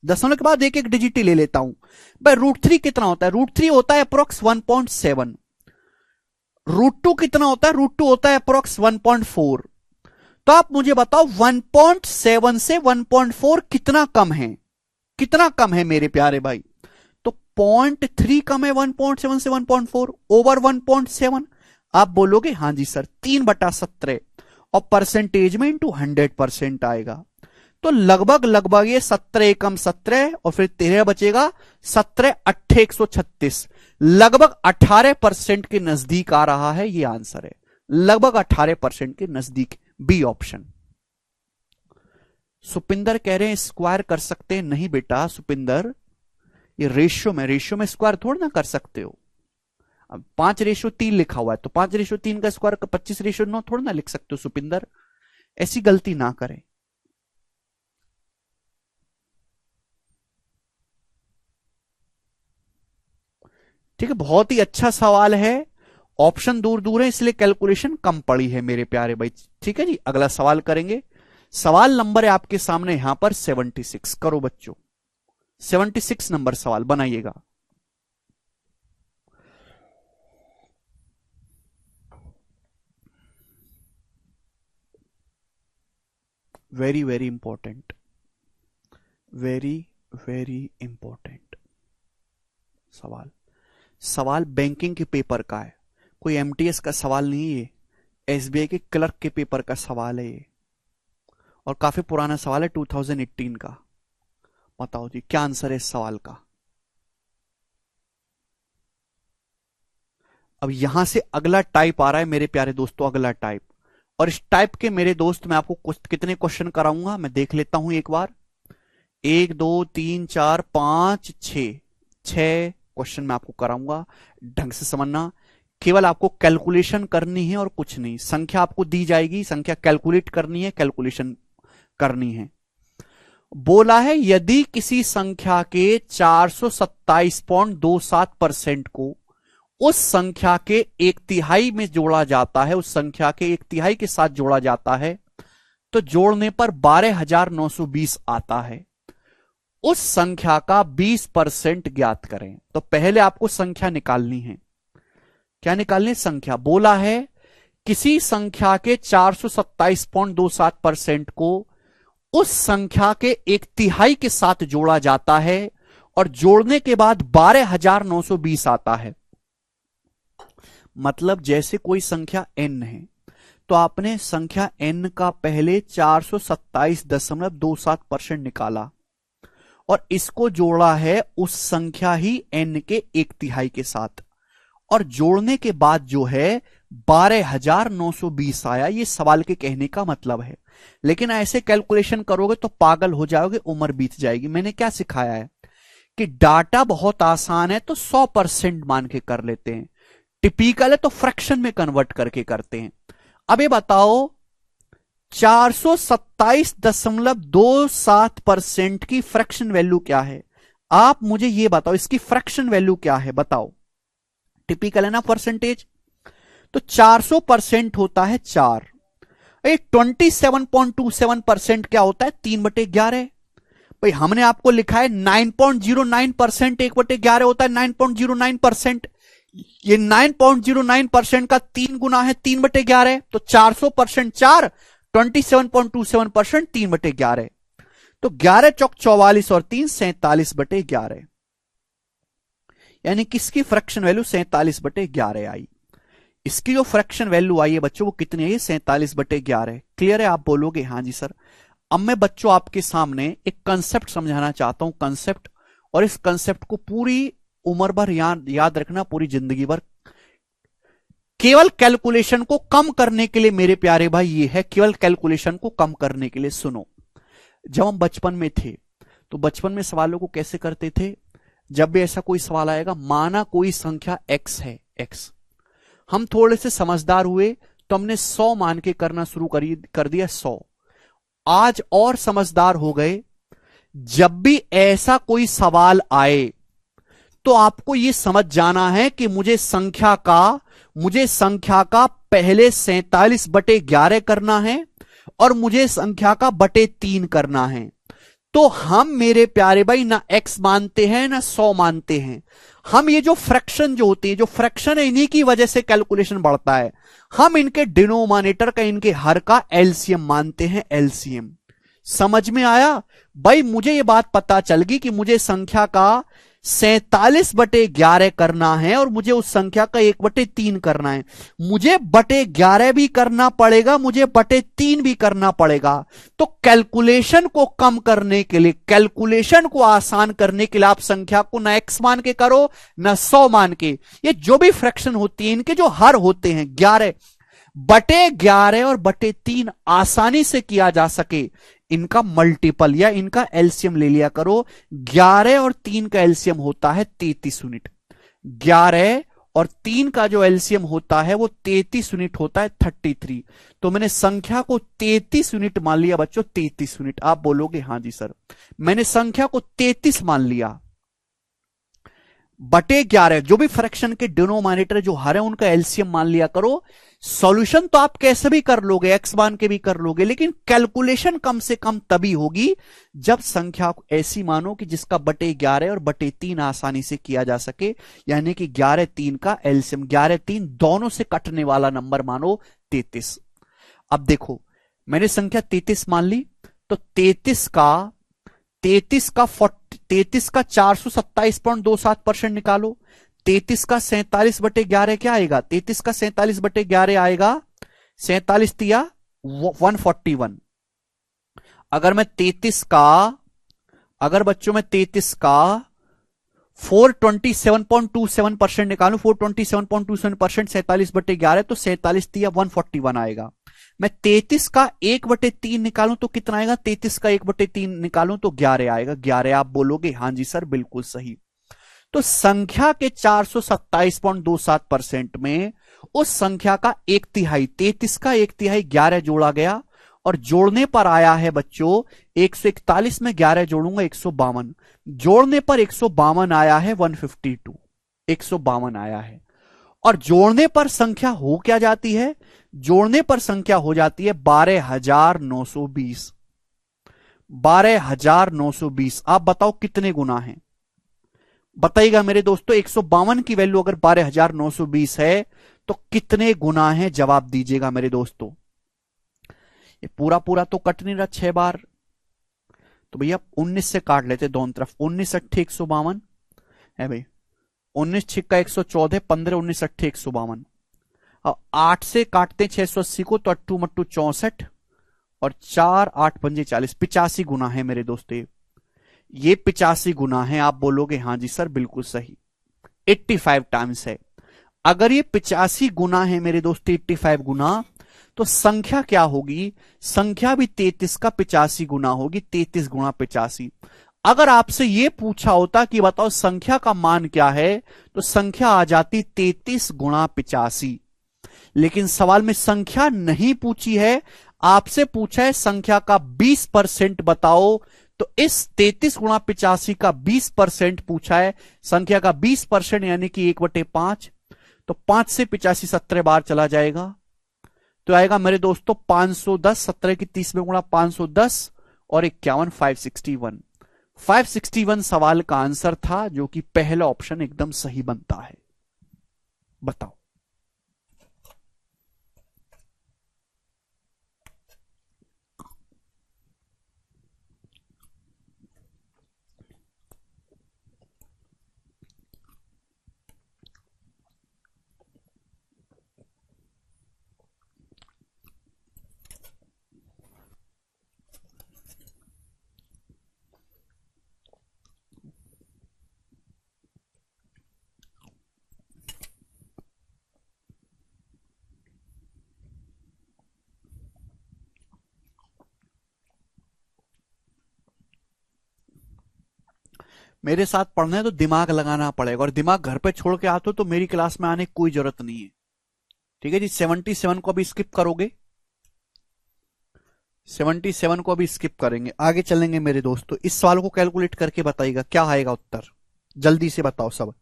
दशमलव के बाद 1-1 डिजिट ही ले लेता हूं। भाई √3 कितना होता है? √3 होता है अप्रोक्स 1.7। √2 कितना होता है? √2 होता है अप्रोक्स 1.4। तो आप मुझे बताओ 1.7 से 1.4 कितना कम है, कितना कम है मेरे प्यारे भाई? तो 0.3 कम है 1.7 से 1.4 ओवर 1.7। आप बोलोगे हाँ जी सर 3/17 और परसेंटेज में इंटू 100% आएगा। तो लगभग लगभग ये 17 कम 17 और फिर 13 बचेगा, 17 8 136, लगभग 18% के नजदीक आ रहा है। ये आंसर है लगभग 18% के नजदीक, बी ऑप्शन। सुपिंदर कह रहे हैं स्क्वायर कर सकते हैं। नहीं बेटा सुपिंदर, ये रेशियो में स्क्वायर थोड़ा ना कर सकते हो। अब 5/3 लिखा हुआ है तो 5/3 का स्क्वायर 25/9 थोड़ा ना लिख सकते हो सुपिंदर, ऐसी गलती ना करें। ठीक है, बहुत ही अच्छा सवाल है। ऑप्शन दूर दूर है इसलिए कैलकुलेशन कम पड़ी है मेरे प्यारे भाई। ठीक है जी, अगला सवाल करेंगे। सवाल नंबर है आपके सामने यहां पर 76। करो बच्चों, 76 नंबर सवाल बनाइएगा। Very very important, very very important सवाल। सवाल बैंकिंग के पेपर का है, कोई एमटीएस का सवाल नहीं है, एसबीआई के क्लर्क के पेपर का सवाल है ये, और काफी पुराना सवाल है 2018 का। बताओ जी क्या आंसर है इस सवाल का? अब यहां से अगला टाइप आ रहा है मेरे प्यारे दोस्तों, अगला टाइप। और इस टाइप के मेरे दोस्त मैं आपको कितने क्वेश्चन कराऊंगा मैं देख लेता हूं एक बार। 1 2 3 4 5 6 क्वेश्चन मैं आपको कराऊंगा। ढंग से समझना, केवल आपको कैलकुलेशन करनी है और कुछ नहीं। संख्या आपको दी जाएगी, संख्या कैलकुलेट करनी है, कैलकुलेशन करनी है। बोला है यदि किसी संख्या के 427.27% को उस संख्या के 1/3 में जोड़ा जाता है, उस संख्या के 1/3 के साथ जोड़ा जाता है, तो जोड़ने पर 12,920 आता है। उस संख्या का 20% ज्ञात करें। तो पहले आपको संख्या निकालनी है। क्या निकालनी है? संख्या। बोला है किसी संख्या के 427.27% को उस संख्या के 1/3 के साथ जोड़ा जाता है और जोड़ने के बाद 12,920 आता है। मतलब जैसे कोई संख्या n है तो आपने संख्या n का पहले 427.27% निकाला और इसको जोड़ा है उस संख्या ही n के 1/3 के साथ, और जोड़ने के बाद जो है 12,920 आया। ये सवाल के कहने का मतलब है। लेकिन ऐसे कैलकुलेशन करोगे तो पागल हो जाओगे, उम्र बीत जाएगी। मैंने क्या सिखाया है कि डाटा बहुत आसान है तो 100% मान के कर लेते हैं, टिपिकल है तो फ्रैक्शन में कन्वर्ट करके करते हैं। अब ये बताओ 427.27% की फ्रैक्शन वैल्यू क्या है? आप मुझे ये बताओ इसकी फ्रैक्शन वैल्यू क्या है, बताओ। टिपिकल है ना परसेंटेज, तो 400% होता है 4। 27.27% क्या होता है? 3/11। भाई हमने आपको लिखा है 9.09%, 1/11 होता है 9.09%। ये 9.09% का 3 गुना है 3/11, तो 400% 4, 27.27% 3/11, तो 11 चौक 44 और 3 47/11, यानी किसकी फ्रैक्शन वैल्यू 47/11 आई। इसकी जो फ्रैक्शन वैल्यू आई है बच्चों वो कितनी है? 47/11। क्लियर है? आप बोलोगे हाँ जी सर। अब मैं बच्चों आपके सामने एक कंसेप्ट समझाना चाहता हूं, कंसेप्ट, और इस कंसेप्ट को पूरी उम्र भर याद रखना, पूरी जिंदगी भर। केवल कैलकुलेशन को कम करने के लिए मेरे प्यारे भाई ये है, केवल कैलकुलेशन को कम करने के लिए। सुनो, जब हम बचपन में थे तो बचपन में सवालों को कैसे करते थे? जब भी ऐसा कोई सवाल आएगा, माना कोई संख्या x है, x, हम थोड़े से समझदार हुए तो हमने 100 मान के करना शुरू कर दिया 100। आज और समझदार हो गए, जब भी ऐसा कोई सवाल आए तो आपको यह समझ जाना है कि मुझे संख्या का पहले 47/11 करना है और मुझे संख्या का बटे 3 करना है। तो हम मेरे प्यारे भाई ना x मानते हैं ना 100 मानते हैं। हम ये जो फ्रैक्शन जो होती है, जो फ्रैक्शन है, इन्हीं की वजह से कैलकुलेशन बढ़ता है। हम इनके डिनोमिनेटर का, इनके हर का एलसीएम मानते हैं, एलसीएम। समझ में आया भाई? मुझे ये बात पता चल गई कि मुझे संख्या का 47/11 करना है और मुझे उस संख्या का 1/3 करना है। मुझे बटे 11 भी करना पड़ेगा, मुझे बटे 3 भी करना पड़ेगा। तो कैलकुलेशन को कम करने के लिए, कैलकुलेशन को आसान करने के लिए आप संख्या को ना x मान के करो ना 100 मान के। ये जो भी फ्रैक्शन होती है, इनके जो हर होते हैं 11 बटे 11 और बटे 3 आसानी से किया जा सके, इनका मल्टीपल या इनका एलसीएम ले लिया करो। 11 और 3 का एलसीएम होता है 33 यूनिट। 11 और 3 का जो एलसीएम होता है वो 33 यूनिट होता है, 33। तो मैंने संख्या को 33 यूनिट मान लिया बच्चों, 33 यूनिट। आप बोलोगे हां जी सर, मैंने संख्या को 33 मान लिया, बटे 11 जो भी फ्रैक्शन के डिनोमिनेटर जो हर है उनका एलसीएम मान लिया करो। सॉल्यूशन तो आप कैसे भी कर लोगे, एक्स मान के भी कर लोगे, लेकिन कैलकुलेशन कम से कम तभी होगी जब संख्या को ऐसी मानो कि जिसका बटे 11 और बटे 3 आसानी से किया जा सके। यानी कि 11-3 का एलसीएम, 11-3 दोनों से कटने वाला नंबर मानो 33। अब देखो, मैंने संख्या 33 मान ली, तो 33 का 427.27% निकालो। 33 का 47/11 क्या आएगा? 33 का 47/11 आएगा 47 तिया 141। अगर मैं 33 का, अगर बच्चों में 33 का 427.27% निकालू, 427.27% 47/11 तो 47 तिया 141 आएगा। मैं 33 का 1/3 निकालूं तो कितना आएगा? 33 का 1/3 निकालूं तो 11 आएगा। 11 आप बोलोगे हां जी सर बिल्कुल सही। तो संख्या के 427.27% में उस संख्या का 1/3, 33 का 1/3 11 जोड़ा गया और जोड़ने पर आया है बच्चों 141 में 11 जोड़ूंगा 152, जोड़ने पर 152 आया है 152, 152 आया है। और जोड़ने पर संख्या हो क्या जाती है? जोड़ने पर संख्या हो जाती है 12,920। 12,920 आप बताओ कितने गुना है? बताइएगा मेरे दोस्तों, 152 की वैल्यू अगर 12,920 है तो कितने गुना है? जवाब दीजिएगा मेरे दोस्तों। ये पूरा पूरा तो कट नहीं रहा 6 बार, तो भैया 19 से काट लेते दोनों तरफ। 19 अट्ठे 152 है भाई, 19 छिक्का 114, 15 19 अट्ठे 152। अब 8 से काटते 680 को तो अट्टू मट्टू 64 और 4 8 पंजे 40, 85 गुना है मेरे दोस्तों। ये 85 गुना है। आप बोलोगे हां जी सर बिल्कुल सही, 85 टाइम्स है। अगर ये 85 गुना है मेरे दोस्तों, 85 गुना, तो संख्या क्या होगी? संख्या भी 33 का 85 गुना होगी, 33 गुणा 85। अगर आपसे यह पूछा होता कि बताओ संख्या का मान क्या है, तो संख्या आ जाती 33 गुणा 85। लेकिन सवाल में संख्या नहीं पूछी है, आपसे पूछा है संख्या का 20% बताओ। तो इस 33 गुणा 85 का 20% पूछा है, संख्या का 20% यानी कि 1/5। तो 5 से 85 17 बार चला जाएगा, तो आएगा मेरे दोस्तों 510। 17 की 30 में गुणा 510 और 51 561। 561 सवाल का आंसर था, जो कि पहला ऑप्शन एकदम सही बनता है। बताओ। मेरे साथ पढ़ना है तो दिमाग लगाना पड़ेगा, और दिमाग घर पे छोड़ के आते हो तो मेरी क्लास में आने की कोई जरूरत नहीं है। ठीक है जी, 77 को अभी स्किप करोगे, 77 को अभी स्किप करेंगे, आगे चलेंगे मेरे दोस्तों। इस सवाल को कैलकुलेट करके बताइएगा क्या आएगा उत्तर, जल्दी से बताओ सब।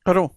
करो।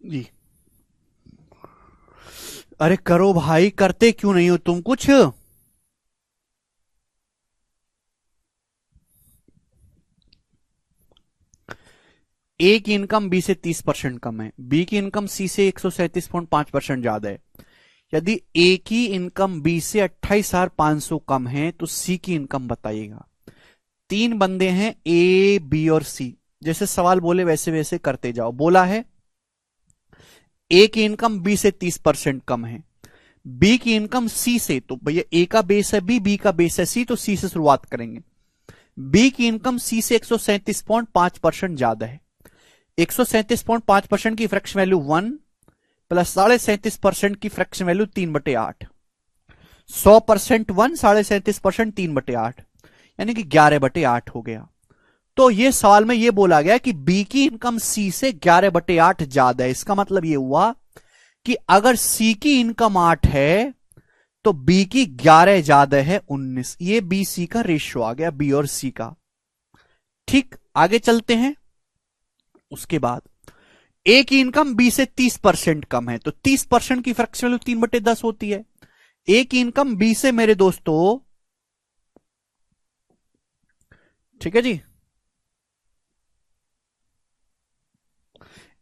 जी। अरे करो भाई, करते क्यों नहीं हो तुम कुछ? ए की इनकम बी से 30% कम है, बी की इनकम सी से 137.5% ज्यादा है। यदि ए की इनकम बी से 28,500 कम है तो सी की इनकम बताइएगा। तीन बंदे हैं, ए बी और सी। जैसे सवाल बोले वैसे वैसे करते जाओ। बोला है ए की इनकम बी से 30% कम है, बी की इनकम सी से, तो भैया ए का बेस है बी का बेस है सी, तो सी से शुरुआत करेंगे। बी की इनकम सी से 137.5% ज्यादा है। 137.5% की फ्रैक्शन वैल्यू 1 प्लस 37.5% की फ्रैक्शन वैल्यू 3/8। 100% 1, 37.5% 3/8, यानी कि 11/8 हो गया। तो ये सवाल में ये बोला गया कि बी की इनकम सी से 11/8 ज्यादा है। इसका मतलब ये हुआ कि अगर सी की इनकम 8 है तो बी की 11 ज्यादा है 19। ये बी सी का रेशियो आ गया, बी और सी का। ठीक, आगे चलते हैं। उसके बाद ए की इनकम बी से 30% कम है, तो 30% की फ्रैक्शन वैल्यू 3/10 होती है। ए की इनकम बी से मेरे दोस्तों, ठीक है जी,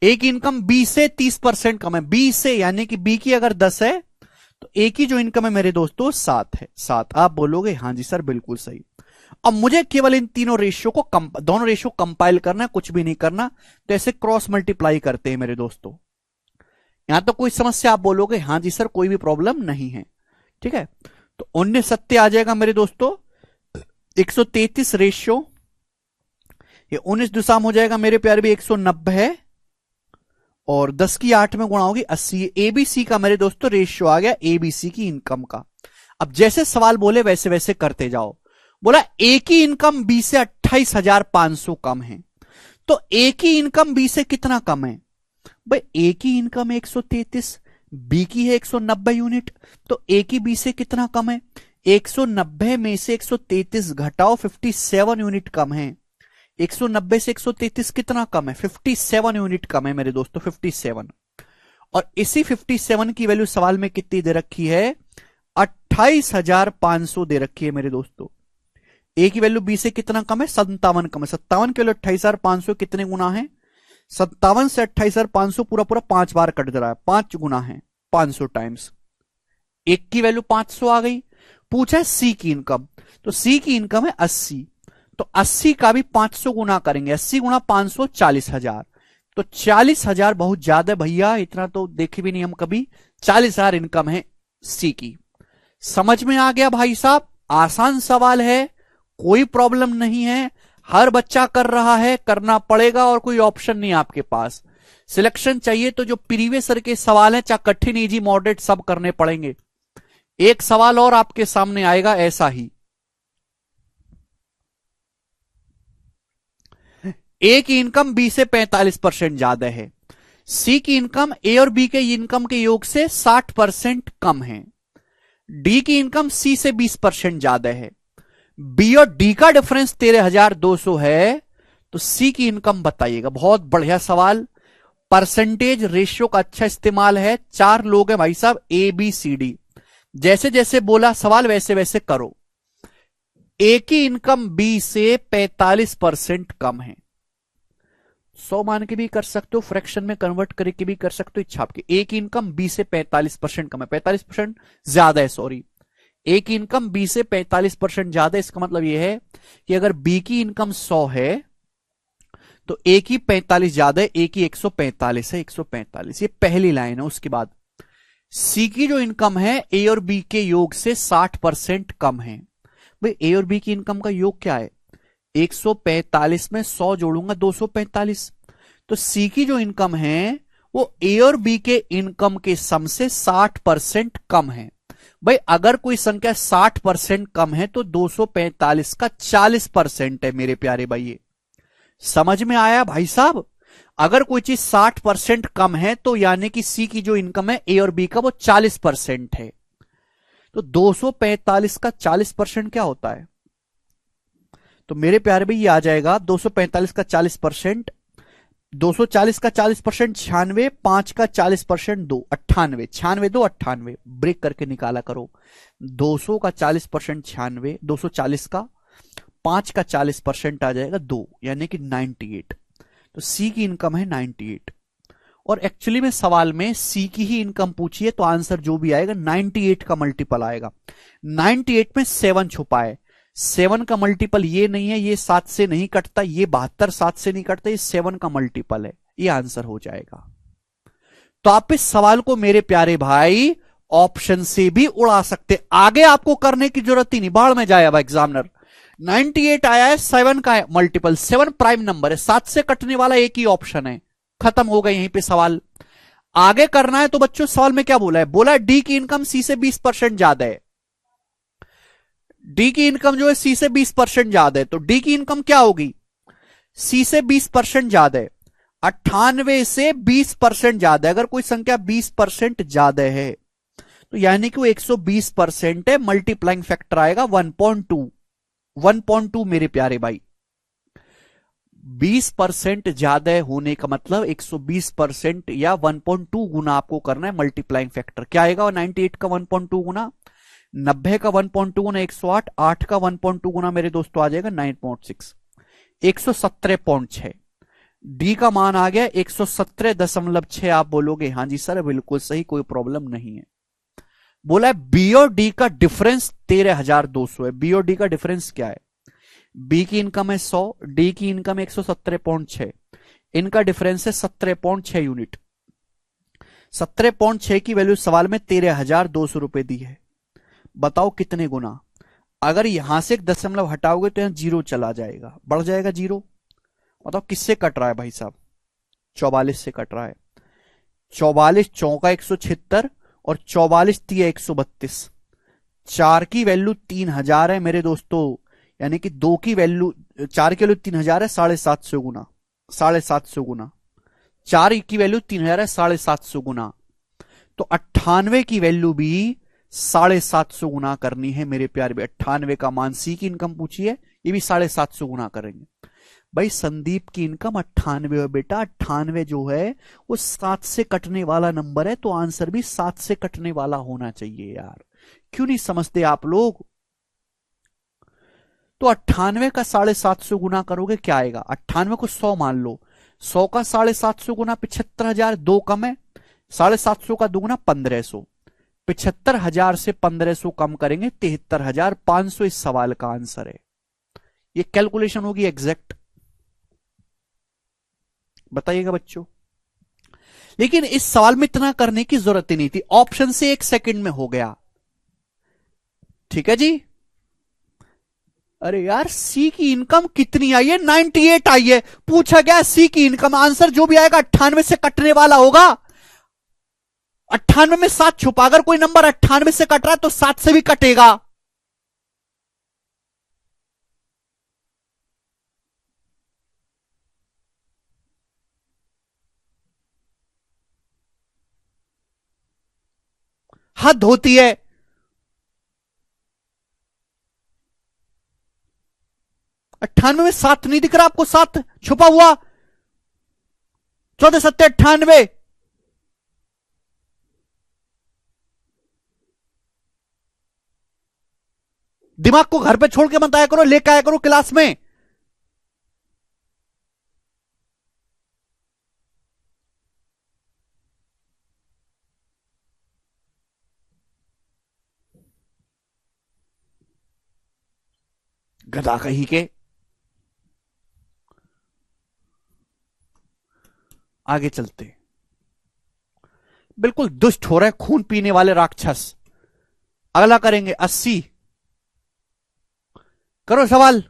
ए की इनकम बी से 30% कम है, बी से, यानी कि बी की अगर 10 है तो ए की जो इनकम है मेरे दोस्तों 7 है। 7 आप बोलोगे हां जी सर बिल्कुल सही। अब मुझे केवल इन तीनों रेशियो को दोनों रेशियो कंपाइल करना है, कुछ भी नहीं करना। तो ऐसे क्रॉस मल्टीप्लाई करते हैं मेरे दोस्तों। यहां तो कोई समस्या, आप बोलोगे हां जी सर कोई भी प्रॉब्लम नहीं है। ठीक है, तो 19 सत्य आ जाएगा मेरे दोस्तों 133 रेशियो, ये 19 दुसाम हो जाएगा मेरे प्यारे भी 190 है, और 10 की 8 में गुणा होगी 80। एबीसी का मेरे दोस्तों रेशियो आ गया एबीसी की इनकम का। अब जैसे सवाल बोले वैसे वैसे करते जाओ। बोला ए की इनकम बी से 28,500 कम है, तो ए की इनकम बी से कितना कम है? भाई ए की इनकम है 133, बी की है 190 यूनिट, तो ए की बी से कितना कम है? 190 में से 133 घटाओ 57 यूनिट कम है। 190 से 133 कितना कम है? 57 यूनिट कम है मेरे दोस्तों, 57। और इसी 57 की वैल्यू सवाल में कितनी दे रखी है? 28,500 दे रखी है मेरे दोस्तों। ए की वैल्यू बी से कितना कम है? 57 कम है। 57 के वैल्यू 28,500 कितने गुना है? 57 से 28,500 पूरा पूरा 5 बार कट जा रहा है, 5 गुना है 500 टाइम्स। एक की वैल्यू 500 आ गई। पूछा है सी की इनकम, तो सी की इनकम है 80, तो 80 का भी 500 गुना करेंगे। 80 गुना 500 40,000, तो 40,000 बहुत ज्यादा भैया, इतना तो देखे भी नहीं हम कभी। 40,000 इनकम है सी की। समझ में आ गया भाई साहब? आसान सवाल है, कोई प्रॉब्लम नहीं है, हर बच्चा कर रहा है, करना पड़ेगा, और कोई ऑप्शन नहीं आपके पास। सिलेक्शन चाहिए तो जो प्रीवियस ईयर के सवाल हैं, चाहे कठिन इजी मॉडरेट, सब करने पड़ेंगे। एक सवाल और आपके सामने आएगा ऐसा ही। ए की इनकम बी से 45% ज्यादा है, सी की इनकम ए और बी के इनकम के योग से 60% कम है, डी की इनकम सी से 20% ज्यादा है, बी और डी का डिफरेंस 13,200 है, तो सी की इनकम बताइएगा। बहुत बढ़िया सवाल, परसेंटेज रेशियो का अच्छा इस्तेमाल है। 4 लोग हैं भाई साहब, ए बी सी डी। जैसे जैसे बोला सवाल वैसे वैसे करो। ए की इनकम बी से 45% कम है, 100 मान के भी कर सकते हो, फ्रैक्शन में कन्वर्ट करके भी कर सकते हो, इच्छा आपकी। ए की इनकम बी से 45% कम है, 45% ज्यादा है, सॉरी। ए की इनकम बी से 45% ज्यादा है, इसका मतलब यह है कि अगर बी की इनकम 100 है तो ए की 45 ज्यादा है, ए की 145 है, 145। ये पहली लाइन है। उसके बाद सी की जो इनकम है ए और बी के योग से 60% कम है। भाई ए और बी की इनकम का योग क्या है? 145 में 100 जोड़ूंगा 245, तो सी की जो इनकम है वो ए और बी के इनकम के सम से 60% कम है। भाई अगर कोई संख्या 60% कम है तो 245 का 40% है मेरे प्यारे भाई। समझ में आया भाई साहब? अगर कोई चीज 60% कम है तो यानी कि सी की जो इनकम है ए और बी का वो 40% है। तो 245 का 40% क्या होता है? तो मेरे प्यारे भाई ये आ जाएगा 245 का 40%, 240 का 40% 96, 5 का 40% 2, 98, 96 2 98, ब्रेक करके निकाला करो। 200 का 40% 96, 240 का 5 का 40% आ जाएगा 2, यानी कि 98। तो सी की इनकम है 98। और एक्चुअली में सवाल में सी की ही इनकम पूछी है, तो आंसर जो भी आएगा 98 का मल्टीपल आएगा। 98 में 7 छुपा है, 7 का मल्टीपल ये नहीं है, ये 7 से नहीं कटता, ये 72 7 से नहीं कटता, ये 7 का मल्टीपल है, ये आंसर हो जाएगा। तो आप इस सवाल को मेरे प्यारे भाई ऑप्शन से भी उड़ा सकते, आगे आपको करने की जरूरत ही नहीं, बाहर में जाए अब एग्जामिनर। 98 आया है, 7 का मल्टीपल, 7 प्राइम नंबर है, 7 से कटने वाला एक ही ऑप्शन है, खत्म हो गया यहीं पे सवाल। आगे करना है तो बच्चों सवाल में क्या बोला है, बोला डी की इनकम सी से 20% ज्यादा है। डी की इनकम जो है सी से 20% ज्यादा है, तो डी की इनकम क्या होगी, सी से 20% ज्यादा है। 98 से 20% ज्यादा है, अगर कोई संख्या 20% ज्यादा है तो यानी कि वो 120% है, मल्टीप्लाइंग फैक्टर आएगा 1.2। 1.2 मेरे प्यारे भाई, 20% ज्यादा होने का मतलब 120% या 1.2 गुना आपको करना है मल्टीप्लाइंग फैक्टर। क्या आएगा 98 का 1.2 गुना, 90 का 1.2 गुना 108, 8 का 1.2 गुना मेरे दोस्तों आ जाएगा 9.6, 117.6। डी का मान आ गया 117.6। आप बोलोगे हाँ जी सर बिल्कुल सही, कोई प्रॉब्लम नहीं है। बोला है बी और डी का डिफरेंस 13,200 है। बी और डी का डिफरेंस क्या है, बी की इनकम है 100, डी की इनकम 117.6, इनका डिफरेंस है 17.6 यूनिट। 17.6 की वैल्यू सवाल में 13,200 रुपए दी है, बताओ कितने गुना। अगर यहां से एक दशमलव हटाओगे तो यहां जीरो चला जाएगा, बढ़ जाएगा जीरो। बताओ किससे कट रहा है भाई साहब, 44 से कट रहा है। 44 चौका 176 और 44 तिया 132, 4 की वैल्यू 3,000 है मेरे दोस्तों, यानी कि 2 की वैल्यू 4 की वैल्यू 3,000 है, 750 गुना, 750 गुना 4 की वैल्यू 3,000 है, 750 गुना। तो 98 की वैल्यू भी 750 गुना करनी है मेरे प्यारे। 98 का मान, सी की इनकम पूछी है, ये भी 750 गुना करेंगे। भाई संदीप की इनकम 98 है बेटा, 98 जो है वो 7 से कटने वाला नंबर है, तो आंसर भी 7 से कटने वाला होना चाहिए यार, क्यों नहीं समझते आप लोग। तो 98 का 750 गुना करोगे क्या आएगा, 98 को 100 मान लो, 100 का 750 गुना 75,000, 2 कम है, 750 का दुगुना 1,500, 75,000 से 1,500 कम करेंगे 73,500 इस सवाल का आंसर है। ये कैलकुलेशन होगी एग्जैक्ट, बताइएगा बच्चों। लेकिन इस सवाल में इतना करने की जरूरत ही नहीं थी, ऑप्शन से 1 सेकंड में हो गया। ठीक है जी। अरे यार सी की इनकम कितनी आई है, 98 आई है, पूछा गया सी की इनकम, आंसर जो भी आएगा 98 से कटने वाला होगा। 98 में 7 छुपा, अगर कोई नंबर 98 से कट रहा है तो 7 से भी कटेगा। हद होती है। अट्ठानवे में 7 नहीं दिख रहा आपको, 7 छुपा हुआ, 14 7 98। दिमाग को घर पे छोड़ के मत आया करो, लेकर आया करो क्लास में। गधा कहीं के। आगे चलते, बिल्कुल दुष्ट हो रहे खून पीने वाले राक्षस। अगला करेंगे 80, करो सवाल।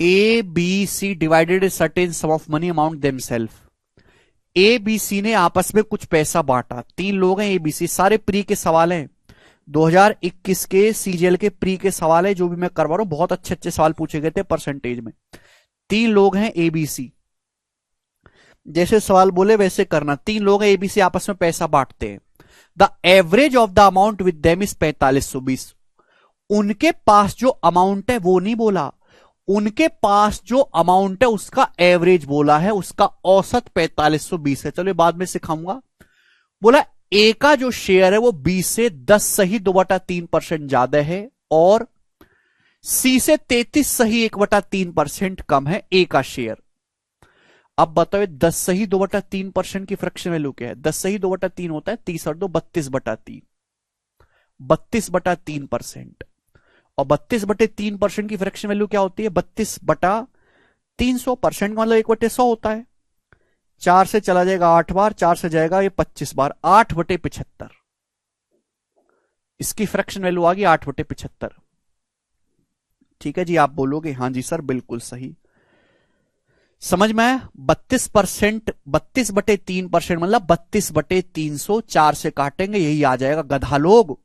A B C divided a certain sum of money amount themself. A B C ने आपस में कुछ पैसा बांटा, 3 लोग हैं ए बी सी, सारे प्री के सवाल हैं, 2021 के सीजीएल के प्री के सवाल है जो भी मैं करवा रहा हूं, बहुत अच्छे अच्छे सवाल पूछे गए थे परसेंटेज में। 3 लोग हैं ए बी सी, जैसे सवाल बोले वैसे करना। 3 लोग हैं एबीसी, आपस में पैसा बांटते हैं। The average of the amount with them is 4520। उनके पास जो अमाउंट है वो नहीं बोला, उनके पास जो अमाउंट है उसका एवरेज बोला है, उसका औसत 4520 है। चलो बाद में सिखाऊंगा। बोला ए का जो शेयर है वो बी से 10 सही 2/3% ज्यादा है और सी से 33 सही 1/3% कम है ए का शेयर। अब बताओ 10 सही 2/3% की फ्रैक्शन वैल्यू क्या है? 10 सही 2/3 होता है 30 और 2 32/3, 32/3%। और 32/3% की फ्रैक्शन वैल्यू क्या होती है? 32/300%, मतलब 1/100 होता है। 4 से चला जाएगा 8 बार, 4 से जाएगा ये 25 बार, 8/75। इसकी फ्रैक्शन वैल्यू आ गई 8/75। ठीक है जी, आप बोलोगे हाँ जी सर बिल्कुल सही। समझ में आया? 32%, 32/3% मतलब 32/300, 4 से काटेंगे यही आ जाएगा गधा लोग।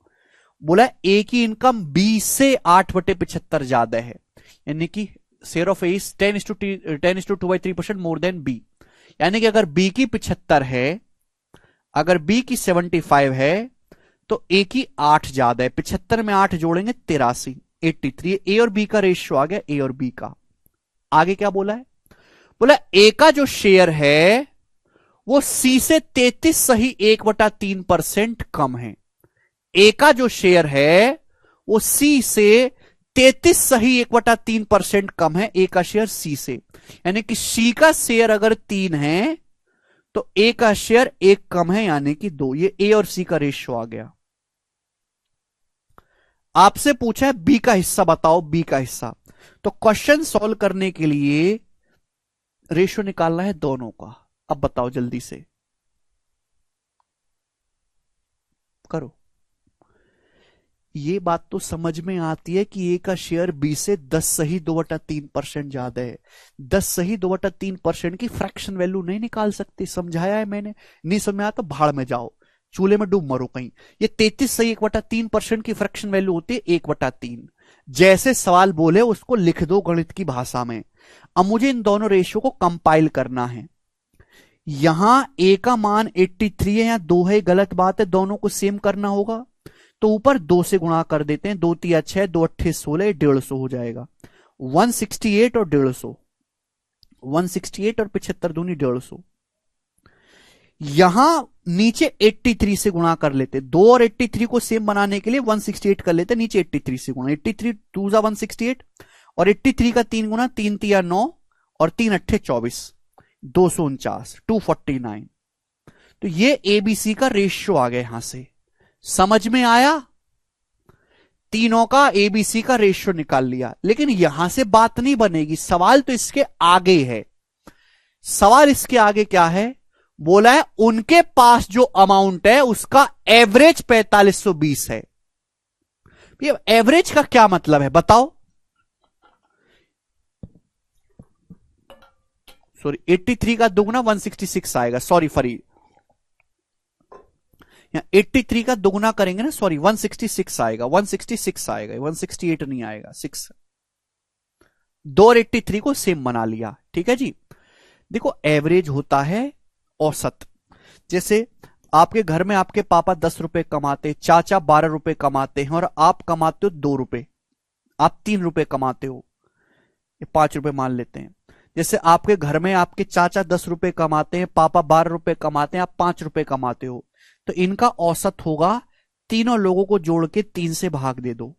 बोला ए की इनकम बी से 8/75 ज्यादा है, यानी कि share of A is 10:2/3% more than B. यानी कि अगर बी की 75 है, अगर बी की 75 है तो ए की 8 ज्यादा है। 75 में 8 जोड़ेंगे 83, 83। ए और बी का रेशियो आ गया, ए और बी का। आगे क्या बोला है? बोला ए का जो शेयर है वो सी से 33 सही 1/3% कम है। ए का जो शेयर है वो सी से 33 सही 1/3% कम है, ए का शेयर सी से। यानी कि सी का शेयर अगर 3 है तो ए का शेयर 1 कम है, यानी कि 2। ये ए और सी का रेशियो आ गया। आपसे पूछा है बी का हिस्सा बताओ, बी का हिस्सा। तो क्वेश्चन सॉल्व करने के लिए रेशियो निकालना है दोनों का। अब बताओ जल्दी से करो। ये बात तो समझ में आती है कि ए का शेयर बी से 10 सही 2/3% ज्यादा है। 10 सही 2/3% की फ्रैक्शन वैल्यू नहीं निकाल सकते, समझाया है मैंने। नहीं समझ में आया तो भाड़ में जाओ, चूल्हे में डूब मरो कहीं। ये 33 सही 1/3% की फ्रैक्शन वैल्यू होती है 1/3। जैसे सवाल बोले उसको लिख दो गणित की भाषा में। अब मुझे इन दोनों रेशियो को कंपाइल करना है। यहां ए का मान 83 है या 2 है, गलत बात है, दोनों को सेम करना होगा। तो ऊपर 2 से गुणा कर देते हैं, 2 3 6, 2 8 16, 150 हो जाएगा। 168 और 150, 168 और 75 दूनी 150। यहां नीचे 83 से गुणा कर लेते, 2 और 83 को सेम बनाने के लिए 168 कर लेते, नीचे 83 से गुणा। 83 2 जा 168 और 83 का 3 गुना, 3 3 9 और 3 8 24, 249, 249। तो ये एबीसी का रेशियो आ गया यहां से। समझ में आया? तीनों का एबीसी का रेशियो निकाल लिया। लेकिन यहां से बात नहीं बनेगी, सवाल तो इसके आगे है। सवाल इसके आगे क्या है? बोला है उनके पास जो अमाउंट है उसका एवरेज 4520 है। ये एवरेज का क्या मतलब है बताओ? सॉरी 83 का दुगुना 166 आएगा, सॉरी फरी 83 का दुगुना करेंगे ना, सॉरी 166 आएगा, 166 आएगा, 168 नहीं आएगा, 6। 2 और 83 को सेम बना लिया। ठीक है जी। देखो एवरेज होता है औसत। जैसे आपके घर में आपके पापा 10 रुपए कमाते, चाचा 12 रुपए कमाते हैं और आप कमाते हो 2 रुपए, आप 3 रुपए कमाते हो, ये 5 रुपए मान लेते हैं। जैसे आपके घर में आपके चाचा 10 रुपए कमाते हैं, पापा 12 रुपए कमाते हैं, आप 5 रुपए कमाते हो, तो इनका औसत होगा, तीनों लोगों को जोड़ के 3 से भाग दे दो,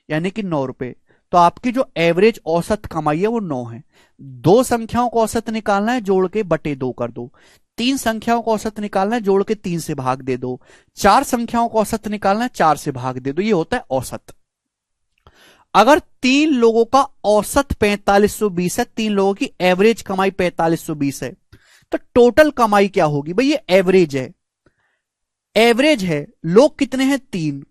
यानी कि 9 रुपए। तो आपकी जो एवरेज औसत कमाई है वो 9 है। 2 संख्याओं को औसत निकालना है, जोड़ के बटे 2 कर दो। 3 संख्याओं को औसत निकालना है, जोड़ के 3 से भाग दे दो। 4 संख्याओं को औसत निकालना है, 4 से भाग दे दो। ये होता है औसत। अगर 3 लोगों का औसत 4520 है, 3 लोगों की एवरेज कमाई 4520 है, तो टोटल कमाई क्या होगी? भाई ये एवरेज है, एवरेज है, लोग कितने हैं? 3।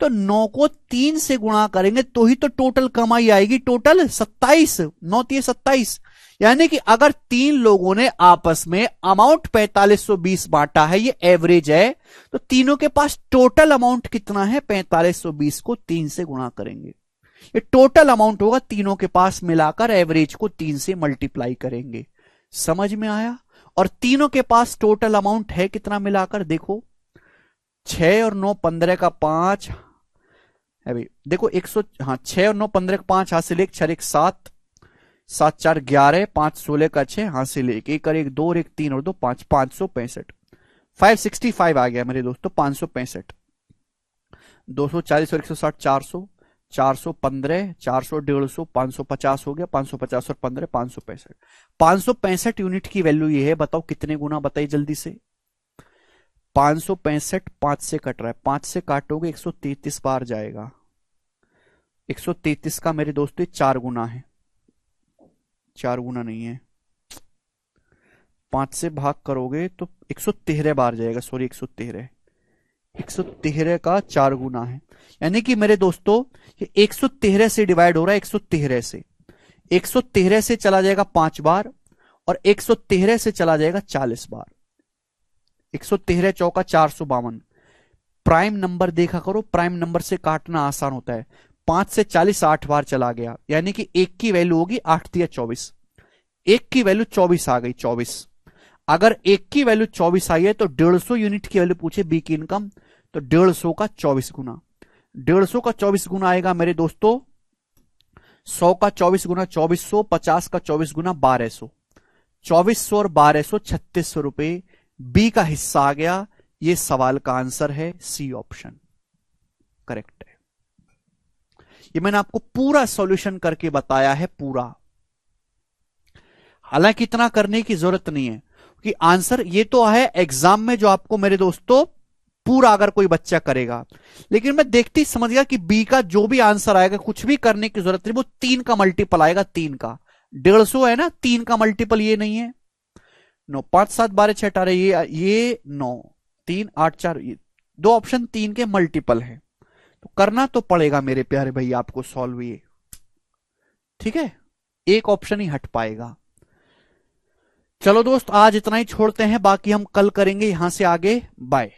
तो 9 को 3 से गुणा करेंगे तो ही तो टोटल कमाई आएगी। टोटल 27, 9 3 27। यानी कि अगर 3 लोगों ने आपस में अमाउंट 4520 बांटा है, ये एवरेज है, तो तीनों के पास टोटल अमाउंट कितना है? 4520 को 3 से गुणा करेंगे, ये टोटल अमाउंट होगा। तीनों के पास मिलाकर एवरेज को 3 से मल्टीप्लाई करेंगे। समझ में आया? और तीनों के पास टोटल अमाउंट है कितना मिलाकर, देखो 6 और 9 15 का 5 है भाई, देखो 100, हाँ 6 और 9 15 का 5 हासिल 1, 6 1 7, 7 4 11, 5 16 का 6 हासिल 1, 1 और 1 2 और 1 3 और 2 5, 565, 565 आ गया मेरे दोस्तों, 565, 240 और 160 400, 415, 400 150, 550 हो गया, 550 और 15 565, 565 यूनिट की वैल्यू ये है। बताओ कितने गुना, बताइए जल्दी से। 565 5 से कट रहा है, 5 से काटोगे 133 बार जाएगा, 133 का मेरे दोस्तों 4 गुना है, 4 गुना नहीं है, 5 से भाग करोगे तो 113 बार जाएगा, सॉरी 113, 113 का 4 गुना है। यानी कि मेरे दोस्तों ये 113 से डिवाइड हो रहा है, 113 से, 113 से चला जाएगा 5 बार और 113 से चला जाएगा 40 बार, 113 चौका 452। प्राइम नंबर देखा करो, प्राइम नंबर से काटना आसान होता है। 5 से 40 8 बार चला गया, यानी कि 1 की वैल्यू होगी 8 दिया 24, 1 की वैल्यू 24 आ गई, 24। अगर 1 की वैल्यू 24 आई है तो 150 यूनिट की वैल्यू पूछे बी की इनकम, तो 150 का 24 गुना, 150 का 24 गुना आएगा मेरे दोस्तों 100 का 24 गुना 2400, 50 का 24 गुना 1200, 2400 और 1200 3600 रुपए बी का हिस्सा आ गया। ये सवाल का आंसर है, सी ऑप्शन करेक्ट है। ये मैंने आपको पूरा सॉल्यूशन करके बताया है, पूरा। हालांकि इतना करने की जरूरत नहीं है कि आंसर ये तो है एग्जाम में जो आपको मेरे दोस्तों पूरा अगर कोई बच्चा करेगा, लेकिन मैं देखती समझ गया कि बी का जो भी आंसर आएगा कुछ भी करने की जरूरत नहीं, वो 3 का मल्टीपल आएगा, 3 का 150 है ना, 3 का मल्टीपल ये नहीं है। 9 5 7 12 6 18 ये 9 3 8 4, ये 2 ऑप्शन 3 के मल्टीपल है, तो करना तो पड़ेगा मेरे प्यारे भैया आपको सॉल्व ये, ठीक है, एक ऑप्शन ही हट पाएगा। चलो दोस्त आज इतना ही छोड़ते हैं, बाकी हम कल करेंगे यहां से आगे। बाय।